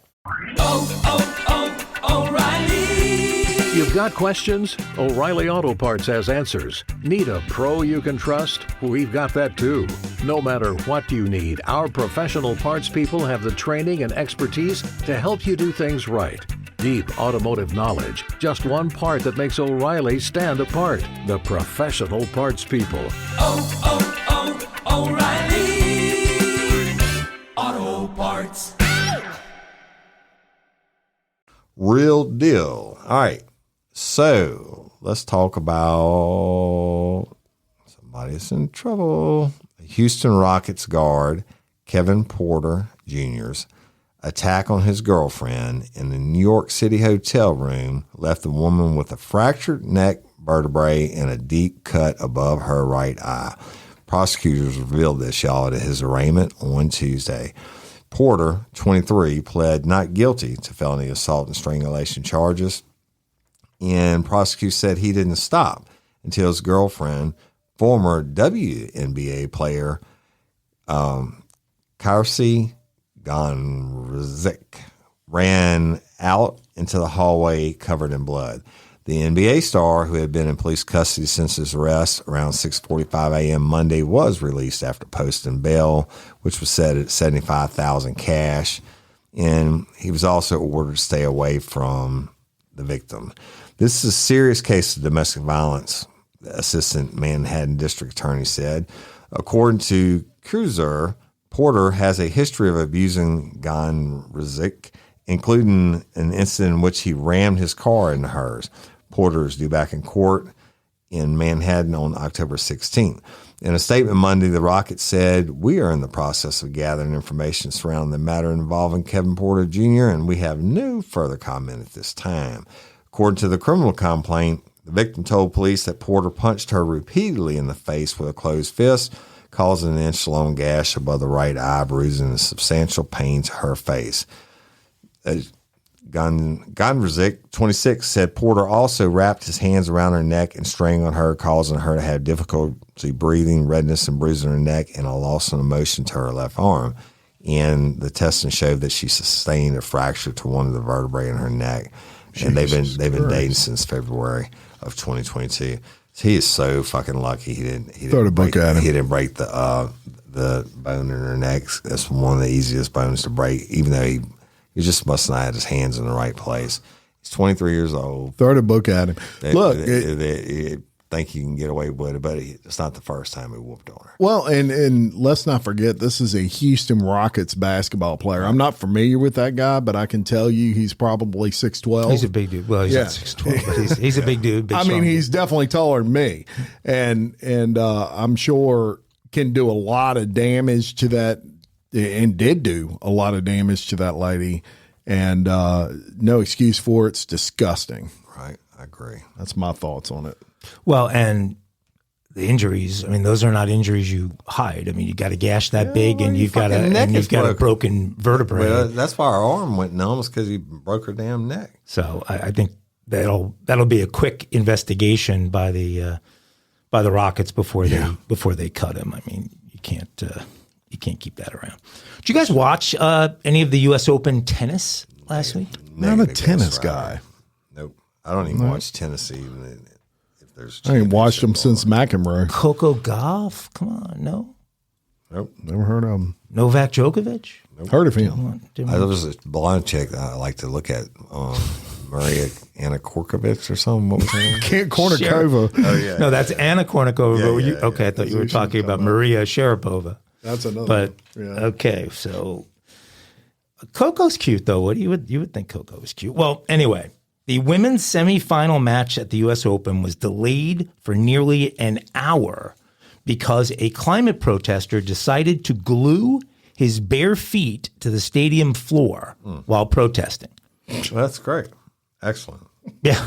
O'Reilly. You've got questions? O'Reilly Auto Parts has answers. Need a pro you can trust? We've got that too. No matter what you need, our professional parts people have the training and expertise to help you do things right. Deep automotive knowledge. Just one part that makes O'Reilly stand apart. The professional parts people. O'Reilly Auto Parts. Real deal. All right. So let's talk about somebody that's in trouble. Houston Rockets guard Kevin Porter Jr.'s attack on his girlfriend in the New York City hotel room left the woman with a fractured neck vertebrae and a deep cut above her right eye. Prosecutors revealed this, y'all, at his arraignment on Tuesday. Porter, 23, pled not guilty to felony assault and strangulation charges. And prosecutors said he didn't stop until his girlfriend, former WNBA player, Kyrsi Gonrizik, ran out into the hallway covered in blood. The NBA star, who had been in police custody since his arrest around 6:45 a.m. Monday, was released after posting bail, which was set at $75,000 cash. And he was also ordered to stay away from the victim. This is a serious case of domestic violence, the Assistant Manhattan District Attorney said. According to Cruiser, Porter has a history of abusing Gonrizik, including an incident in which he rammed his car into hers. Porter is due back in court in Manhattan on October 16th. In a statement Monday, the Rockets said, "We are in the process of gathering information surrounding the matter involving Kevin Porter Jr., and we have no further comment at this time." According to the criminal complaint, the victim told police that Porter punched her repeatedly in the face with a closed fist, causing an inch-long gash above the right eye, bruising a substantial pain to her face. Gonrizik, 26, said Porter also wrapped his hands around her neck and strangled her, causing her to have difficulty breathing, redness and bruising her neck, and a loss of motion to her left arm. And the testing showed that she sustained a fracture to one of the vertebrae in her neck. And they've been dating since February of 2022. So he is so fucking lucky he didn't Throw the book at him. He didn't break the bone in her neck. That's one of the easiest bones to break, even though he just must not have his hands in the right place. He's 23 years old. Throw the book at him. Look, they think you can get away with it, but it's not the first time he whooped on her. well, and let's not forget, this is a Houston Rockets basketball player. I'm not familiar with that guy, but I can tell you he's probably 6'12". He's a big dude. Well, he's Yeah. not 6'12", but he's a big dude. Big, I mean, strong he's dude. definitely taller than me, and I'm sure can do a lot of damage to that, and did do a lot of damage to that lady, and no excuse for it. It's disgusting. Right, I agree. That's my thoughts on it. Well, and the injuries, I mean, those are not injuries you hide. I mean, you got a gash that big, and you've got a broken vertebrae. Well, that's why her arm went numb, is because he broke her damn neck. So I think that'll be a quick investigation by the Rockets before they cut him. I mean, you can't keep that around. Did you guys watch any of the U.S. Open tennis last week? Not a tennis guy. Nope. I don't even watch tennis even if there's. I ain't watched him since McEnroe. Coco Gauff? Come on, no. Nope. Never heard of him. Novak Djokovic? Heard of him. There was a blonde chick that I like to look at, Maria Anakorkovich or something. What was her name? Can't Kornikova. Oh, yeah. No, that's Anna Kournikova. Yeah, okay, I thought you were talking about Maria Sharapova. That's another. But one. Yeah. okay, so Coco's cute though. What you would think Coco was cute. Well, anyway, the women's semifinal match at the U.S. Open was delayed for nearly an hour because a climate protester decided to glue his bare feet to the stadium floor while protesting. Well, that's great. Excellent. Yeah.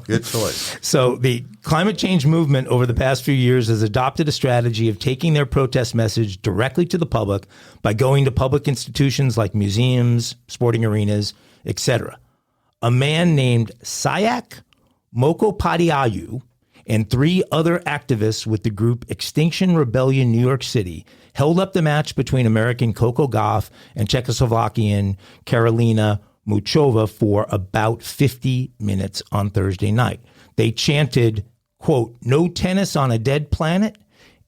Good choice. So the climate change movement over the past few years has adopted a strategy of taking their protest message directly to the public by going to public institutions like museums, sporting arenas, etc. A man named Sayak Mokopadiayu and 3 other activists with the group Extinction Rebellion New York City held up the match between American Coco Gauff and Czechoslovakian Karolina Muchova for about 50 minutes on Thursday night. They chanted, quote, "No tennis on a dead planet,"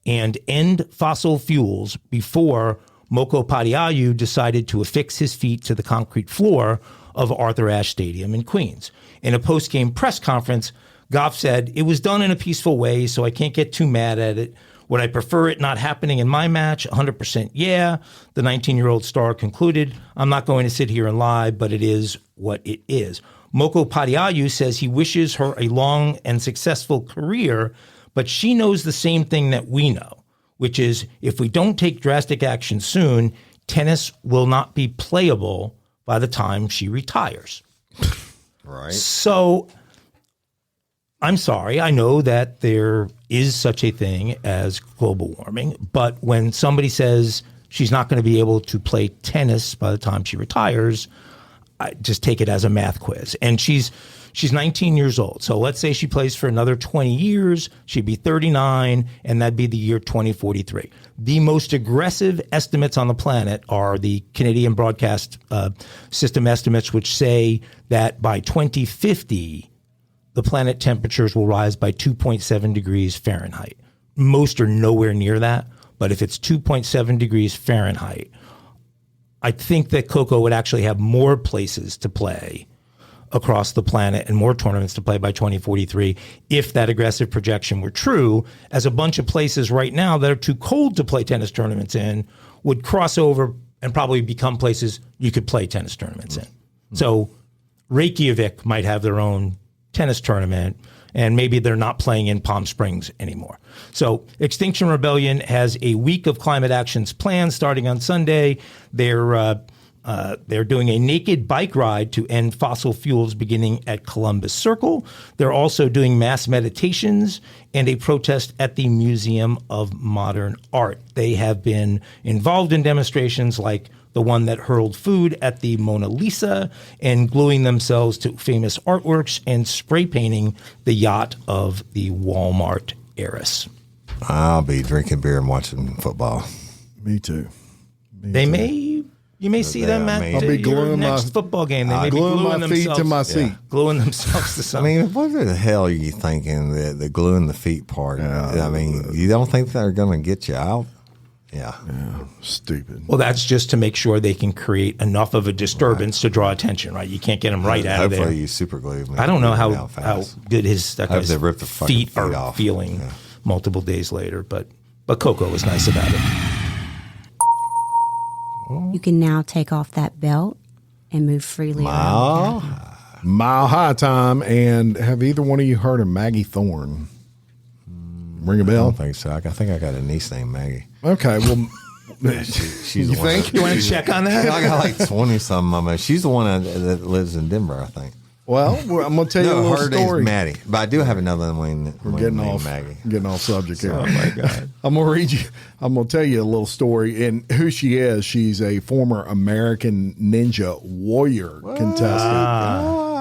and "End fossil fuels," before Mokopadiayu decided to affix his feet to the concrete floor of Arthur Ashe Stadium in Queens. In a post-game press conference, Goff said, "It was done in a peaceful way, so I can't get too mad at it. Would I prefer it not happening in my match? 100% yeah." The 19-year-old star concluded, "I'm not going to sit here and lie, but it is what it is." Mokopadiayu says he wishes her a long and successful career, but she knows the same thing that we know, which is if we don't take drastic action soon, tennis will not be playable by the time she retires. Right. So I'm sorry. I know that there is such a thing as global warming, but when somebody says she's not going to be able to play tennis by the time she retires. I just take it as a math quiz. And she's 19 years old. So let's say she plays for another 20 years. She'd be 39, and that'd be the year 2043. The most aggressive estimates on the planet are the Canadian Broadcast System estimates, which say that by 2050, the planet temperatures will rise by 2.7 degrees Fahrenheit. Most are nowhere near that, but if it's 2.7 degrees Fahrenheit, I think that Coco would actually have more places to play across the planet and more tournaments to play by 2043 if that aggressive projection were true, as a bunch of places right now that are too cold to play tennis tournaments in would cross over and probably become places you could play tennis tournaments in. So Reykjavik might have their own tennis tournament, and maybe they're not playing in Palm Springs anymore. So Extinction Rebellion has a week of climate actions planned starting on Sunday. They're doing a naked bike ride to end fossil fuels beginning at Columbus Circle. They're also doing mass meditations and a protest at the Museum of Modern Art. They have been involved in demonstrations like the one that hurled food at the Mona Lisa and gluing themselves to famous artworks and spray painting the yacht of the Walmart heiress. I'll be drinking beer and watching football. Me too. You may see them at I'll be your gluing next football game. They may be gluing my feet to my seat. Gluing themselves to I something. mean, what the hell are you thinking? The gluing the feet part. I mean, you don't think they're going to get you out? Yeah. Stupid. Well, that's just to make sure they can create enough of a disturbance to draw attention, right? You can't get them right out of there. Hopefully you super glue. I don't know how good that guy's they rip the fucking feet are off. feeling multiple days later, but Coco was nice about it. You can now take off that belt and move freely around the cabin. Mile High time. And have either one of you heard of Maggie Thorne? Ring a I bell? don't think so. I think I got a niece named Maggie. Okay, well, She's you the one think? You want to check on that? I got like 20-something of them. She's the one that lives in Denver, I think. Well, I'm going to tell you a No, little her story. name's Maddie. But I do have another one We're getting named off Maggie. Getting off subject here. Oh my God! I'm gonna read you. I'm gonna tell you a little story and who she is. She's a former American Ninja Warrior contestant,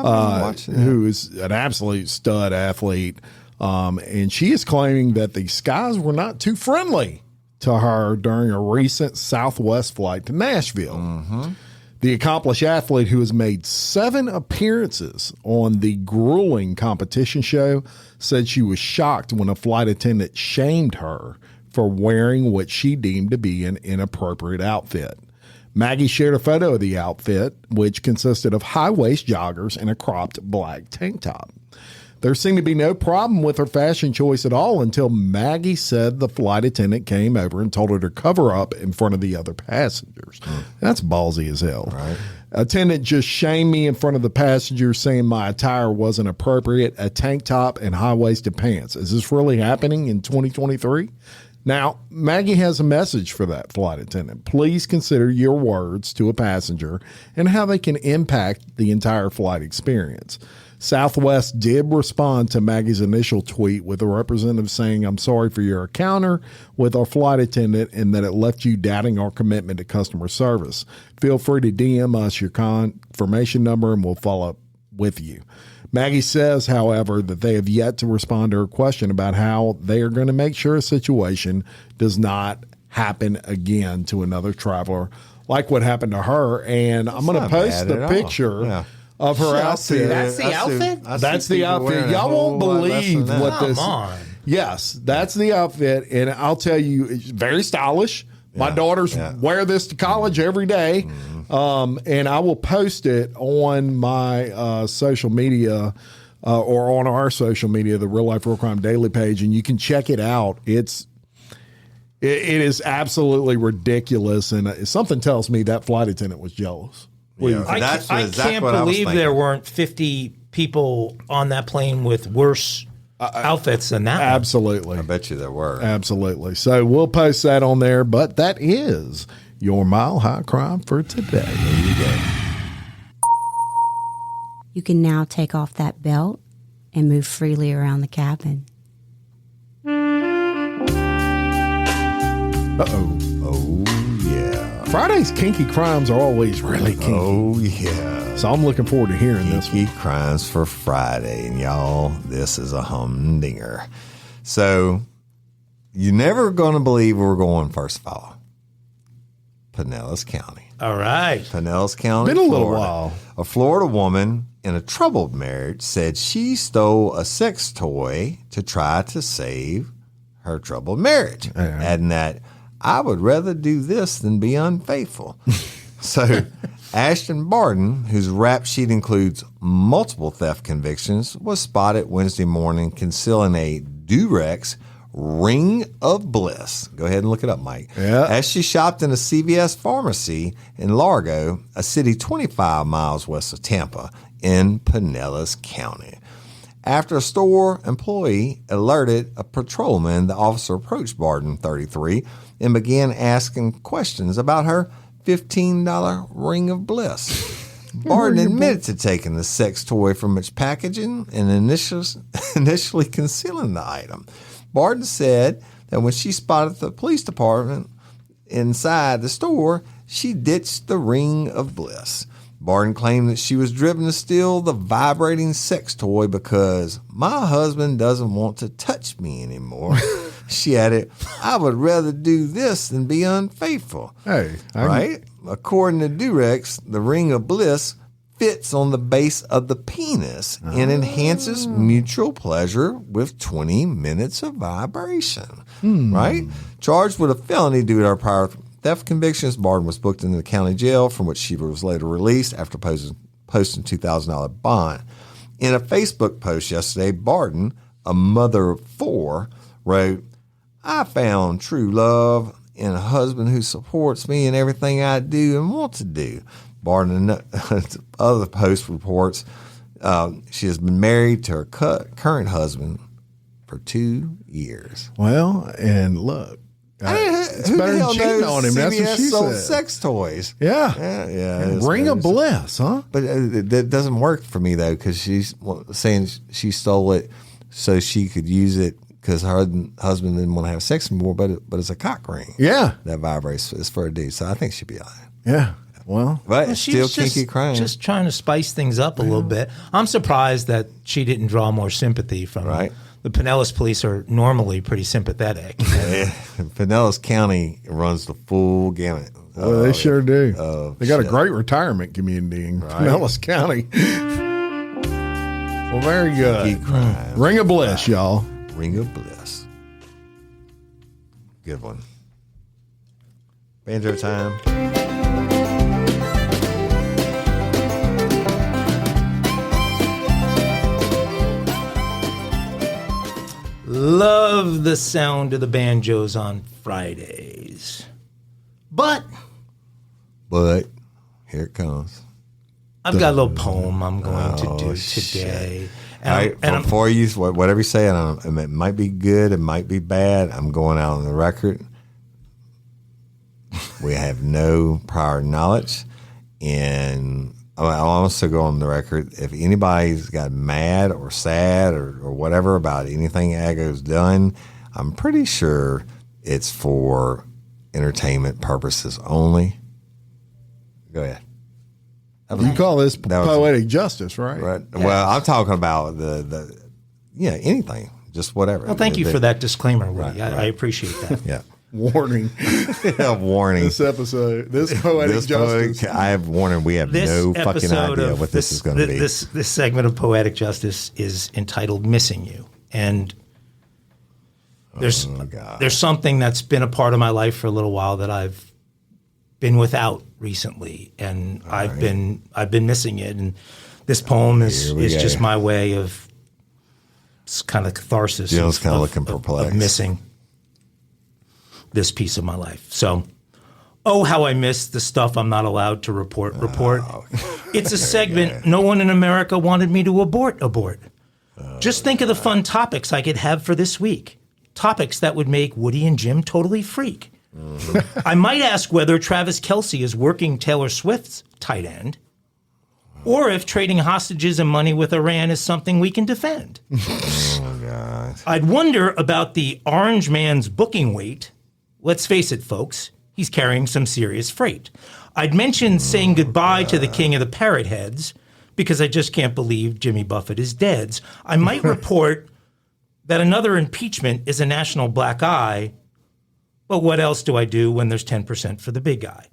who is an absolute stud athlete. And she is claiming that the skies were not too friendly to her during a recent Southwest flight to Nashville. The accomplished athlete, who has made 7 appearances on the grueling competition show, said she was shocked when a flight attendant shamed her for wearing what she deemed to be an inappropriate outfit. Maggie shared a photo of the outfit, which consisted of high-waist joggers and a cropped black tank top. There seemed to be no problem with her fashion choice at all until Maggie said the flight attendant came over and told her to cover up in front of the other passengers. That's ballsy as hell. Right. Attendant just shamed me in front of the passengers, saying my attire wasn't appropriate, a tank top and high-waisted pants. Is this really happening in 2023? Now, Maggie has a message for that flight attendant. Please consider your words to a passenger and how they can impact the entire flight experience. Southwest did respond to Maggie's initial tweet with a representative saying, I'm sorry for your encounter with our flight attendant and that it left you doubting our commitment to customer service. Feel free to DM us your confirmation number and we'll follow up with you. Maggie says, however, that they have yet to respond to her question about how they are going to make sure a situation does not happen again to another traveler like what happened to her. And I'm going to post the picture of her outfit. That's the outfit? That's the outfit. Y'all won't believe what this. Come on. Yes, that's the outfit, and I'll tell you, it's very stylish. My daughters wear this to college every day, and I will post it on my social media or on our social media, the Real Life Real Crime Daily page, and you can check it out. It is absolutely ridiculous, and something tells me that flight attendant was jealous. I can't believe there weren't 50 people on that plane with worse outfits than that. Absolutely. I bet you there were. Absolutely. So we'll post that on there, but that is your Mile High Crime for today. There you go. You can now take off that belt and move freely around the cabin. Uh-oh. Oh, yeah. Friday's Kinky Crimes are always really kinky. Oh, yeah. So I'm looking forward to hearing this one. Kinky Crimes for Friday. And y'all, this is a humdinger. So you're never going to believe where we're going, first of all. Pinellas County. All right. Pinellas County, Been a little Florida. while. A Florida woman in a troubled marriage said she stole a sex toy to try to save her troubled marriage, adding that, I would rather do this than be unfaithful. So Ashton Barton, whose rap sheet includes multiple theft convictions, was spotted Wednesday morning concealing a Durex ring of bliss. Go ahead and look it up, Mike. Yeah. As she shopped in a CVS pharmacy in Largo, a city 25 miles west of Tampa in Pinellas County. After a store employee alerted a patrolman, the officer approached Barton, 33, and began asking questions about her $15 ring of bliss. Barton admitted to taking the sex toy from its packaging and initially concealing the item. Barton said that when she spotted the police department inside the store, she ditched the ring of bliss. Barton claimed that she was driven to steal the vibrating sex toy because my husband doesn't want to touch me anymore. She added, I would rather do this than be unfaithful. Hey, right? According to Durex, the ring of bliss fits on the base of the penis and enhances mutual pleasure with 20 minutes of vibration. Right? Charged with a felony due to her prior theft convictions, Barton was booked into the county jail, from which she was later released after posting $2,000 bond. In a Facebook post yesterday, Barton, a mother of 4, wrote, I found true love in a husband who supports me in everything I do and want to do. Barton, other post reports, she has been married to her current husband for 2 years. Well, and look. It's better than cheating on him. That's what she sold said. Sex toys. Yeah. Ring of bliss, huh? But that doesn't work for me, though, because she's saying she stole it so she could use it because her husband didn't want to have sex anymore, but it's a cock ring. Yeah. That vibrates. It's for a dude. So I think she'd be all right. Yeah. Well, but it's still she's kinky crime. Just trying to spice things up a little bit. I'm surprised that she didn't draw more sympathy from the Pinellas police are normally pretty sympathetic. Pinellas County runs the full gamut. Well, they sure do. They got a great retirement community in Pinellas County. Well, very good. Ring of bliss, y'all. Ring of bliss. Good one. Banjo time. Love the sound of the banjos on Fridays. But here it comes. I've got a little poem I'm going to do today. All right, before you, whatever you say, it might be good, it might be bad. I'm going out on the record. We have no prior knowledge, and I'll also go on the record. If anybody's got mad or sad or whatever about anything Ago's done, I'm pretty sure it's for entertainment purposes only. Go ahead. You call this poetic justice, right? Right. Yeah. Well, I'm talking about the anything, just whatever. Well, thank you for that disclaimer, Woody. I appreciate that. Yeah. Warning. Warning. This episode, this poetic justice. I have warning. We have no fucking idea what this is going to be. This segment of Poetic Justice is entitled "Missing You," and there's something that's been a part of my life for a little while that I've been without recently, and I've been missing it. And this poem is just my way of kind of catharsis. Jill's kind of looking perplexed. Of missing this piece of my life. So, oh, how I miss the stuff I'm not allowed to report. It's a segment no one in America wanted me to abort. Just think of the fun topics I could have for this week. Topics that would make Woody and Jim totally freak. Mm-hmm. I might ask whether Travis Kelce is working Taylor Swift's tight end, or if trading hostages and money with Iran is something we can defend. Oh, God. I'd wonder about the orange man's booking weight. Let's face it, folks, he's carrying some serious freight. I'd mentioned saying goodbye to the king of the parrot heads because I just can't believe Jimmy Buffett is dead. I might report that another impeachment is a national black eye, but what else do I do when there's 10% for the big guy?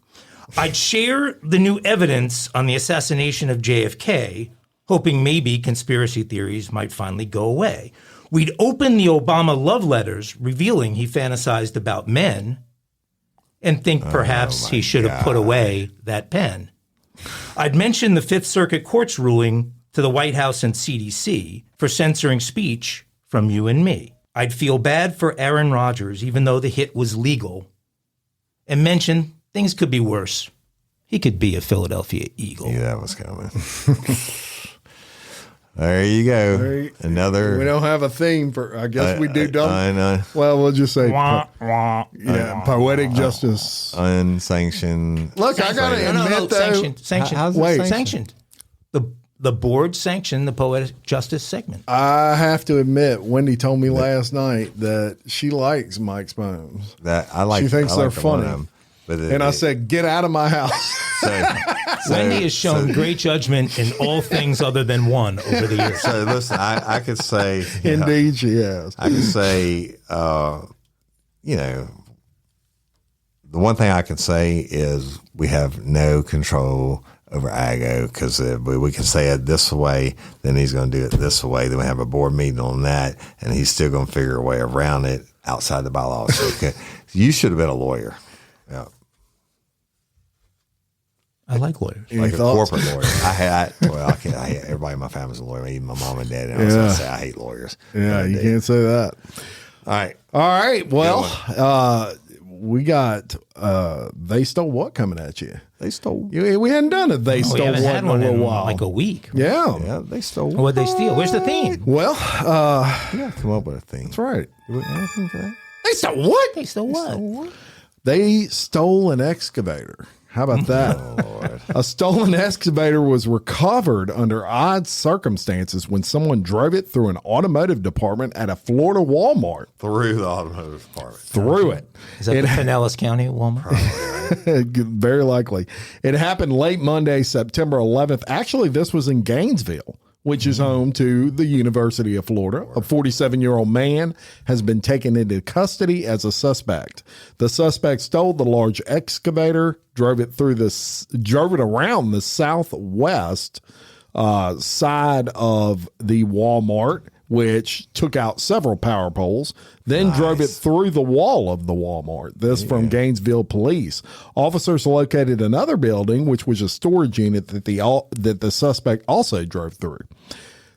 I'd share the new evidence on the assassination of JFK, hoping maybe conspiracy theories might finally go away. We'd open the Obama love letters revealing he fantasized about men and think perhaps he should have put away that pen. I'd mention the Fifth Circuit Court's ruling to the White House and CDC for censoring speech from you and me. I'd feel bad for Aaron Rodgers, even though the hit was legal, and mention things could be worse. He could be a Philadelphia Eagle. Yeah, that was coming. There you go. Another. We don't have a theme for. I guess we do. Don't. I know. Well, we'll just say. Poetic justice. Unsanctioned. Look, I gotta admit though. Sanctioned. Wait. Sanctioned. The board sanctioned the Poetic Justice segment. I have to admit, Wendy told me last night that she likes Mike's poems. That I like. She thinks they're one of funny. them, but And I said, "Get out of my house." Wendy has shown great judgment in all things other than one over the years. So listen, I could say. Indeed, she has. I could say, you know, the one thing I can say is we have no control over Ago because we can say it this way, then he's going to do it this way. Then we have a board meeting on that, and he's still going to figure a way around it outside the bylaws. So you should have been a lawyer. Yeah. I like lawyers. Like a corporate lawyer. I hate everybody in my family's a lawyer, even my mom and dad. And I was going to say I hate lawyers. Yeah, you can't say that. All right. All right. Well, we got They Stole What coming at you. They stole. We hadn't done it. They We Stole haven't What had in a one little in while. like a week. Yeah. They stole. What'd they steal? Where's the theme? Well, You got to come up with a thing. that's right. You got anything for that? They stole what? They stole what? They stole an excavator. How about that? Lord. A stolen excavator was recovered under odd circumstances when someone drove it through an automotive department at a Florida Walmart. Through the automotive department. Through it. Is that the Pinellas County Walmart? Very likely. It happened late Monday, September 11th. Actually, this was in Gainesville, which is home to the University of Florida. A 47-year-old man has been taken into custody as a suspect. The suspect stole the large excavator, drove it around the southwest side of the Walmart, which took out several power poles, then drove it through the wall of the Walmart. This from Gainesville police. Officers located another building, which was a storage unit that the suspect also drove through.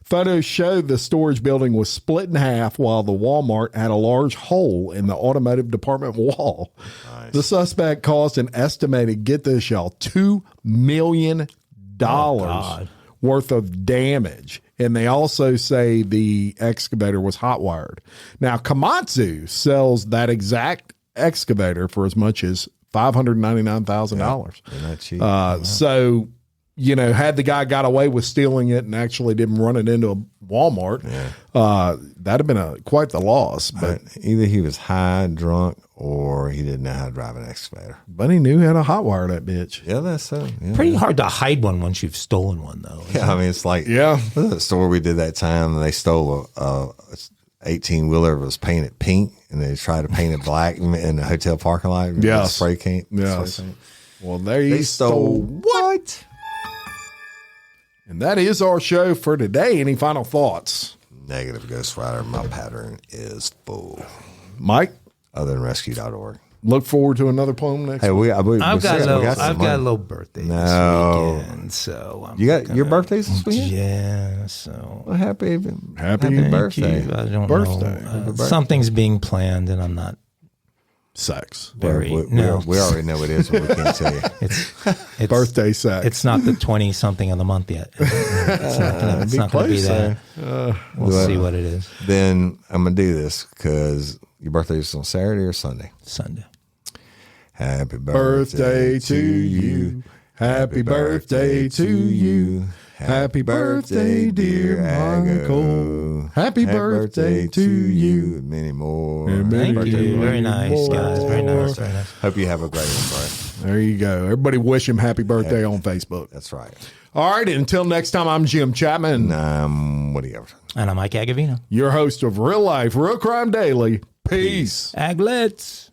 Photos showed the storage building was split in half while the Walmart had a large hole in the automotive department wall. Nice. The suspect caused an estimated, get this, y'all, $2 million worth of damage. And they also say the excavator was hot wired. Now, Komatsu sells that exact excavator for as much as $599,000. They're not cheap. So, you know, had the guy got away with stealing it and actually didn't run it into a Walmart, that'd have been quite the loss. But either he was high, drunk, or he didn't know how to drive an excavator. But he knew how to hot wire that bitch. Yeah, that's so. Yeah. Pretty hard to hide one once you've stolen one, though. Yeah, I mean, it's like the store we did that time, and they stole a 18-wheeler was painted pink, and they tried to paint it black in the hotel parking lot. Yes. Spray paint. Yes. Spray paint. Well, they stole what? And that is our show for today. Any final thoughts? Negative Ghost Rider. My pattern is full. Mike? Otherthanrescue.org. Look forward to another poem next week. I've got a little birthday this weekend, so you got your birthday's this weekend? Yeah, so well, happy birthday. I don't birthday. know. Something's being planned, and I'm not sex. We already know what it is, but we can't tell you. It's birthday sex. It's not the 20-something of the month yet. It's not going to be that. We'll see what it is. Then I'm going to do this because your birthday is on Saturday or Sunday? Sunday. Happy birthday to you. Happy birthday to you. Happy birthday, dear Michael. Happy birthday to you. And many more. Thank you. Very nice, guys. Very nice. Very nice. Hope you have a great one, Brian. There you go. Everybody wish him happy birthday on Facebook. That's right. All right. Until next time, I'm Jim Chapman. Woody Overton. And I'm Mike Agovino. Your host of Real Life, Real Crime Daily. Peace. Aglets.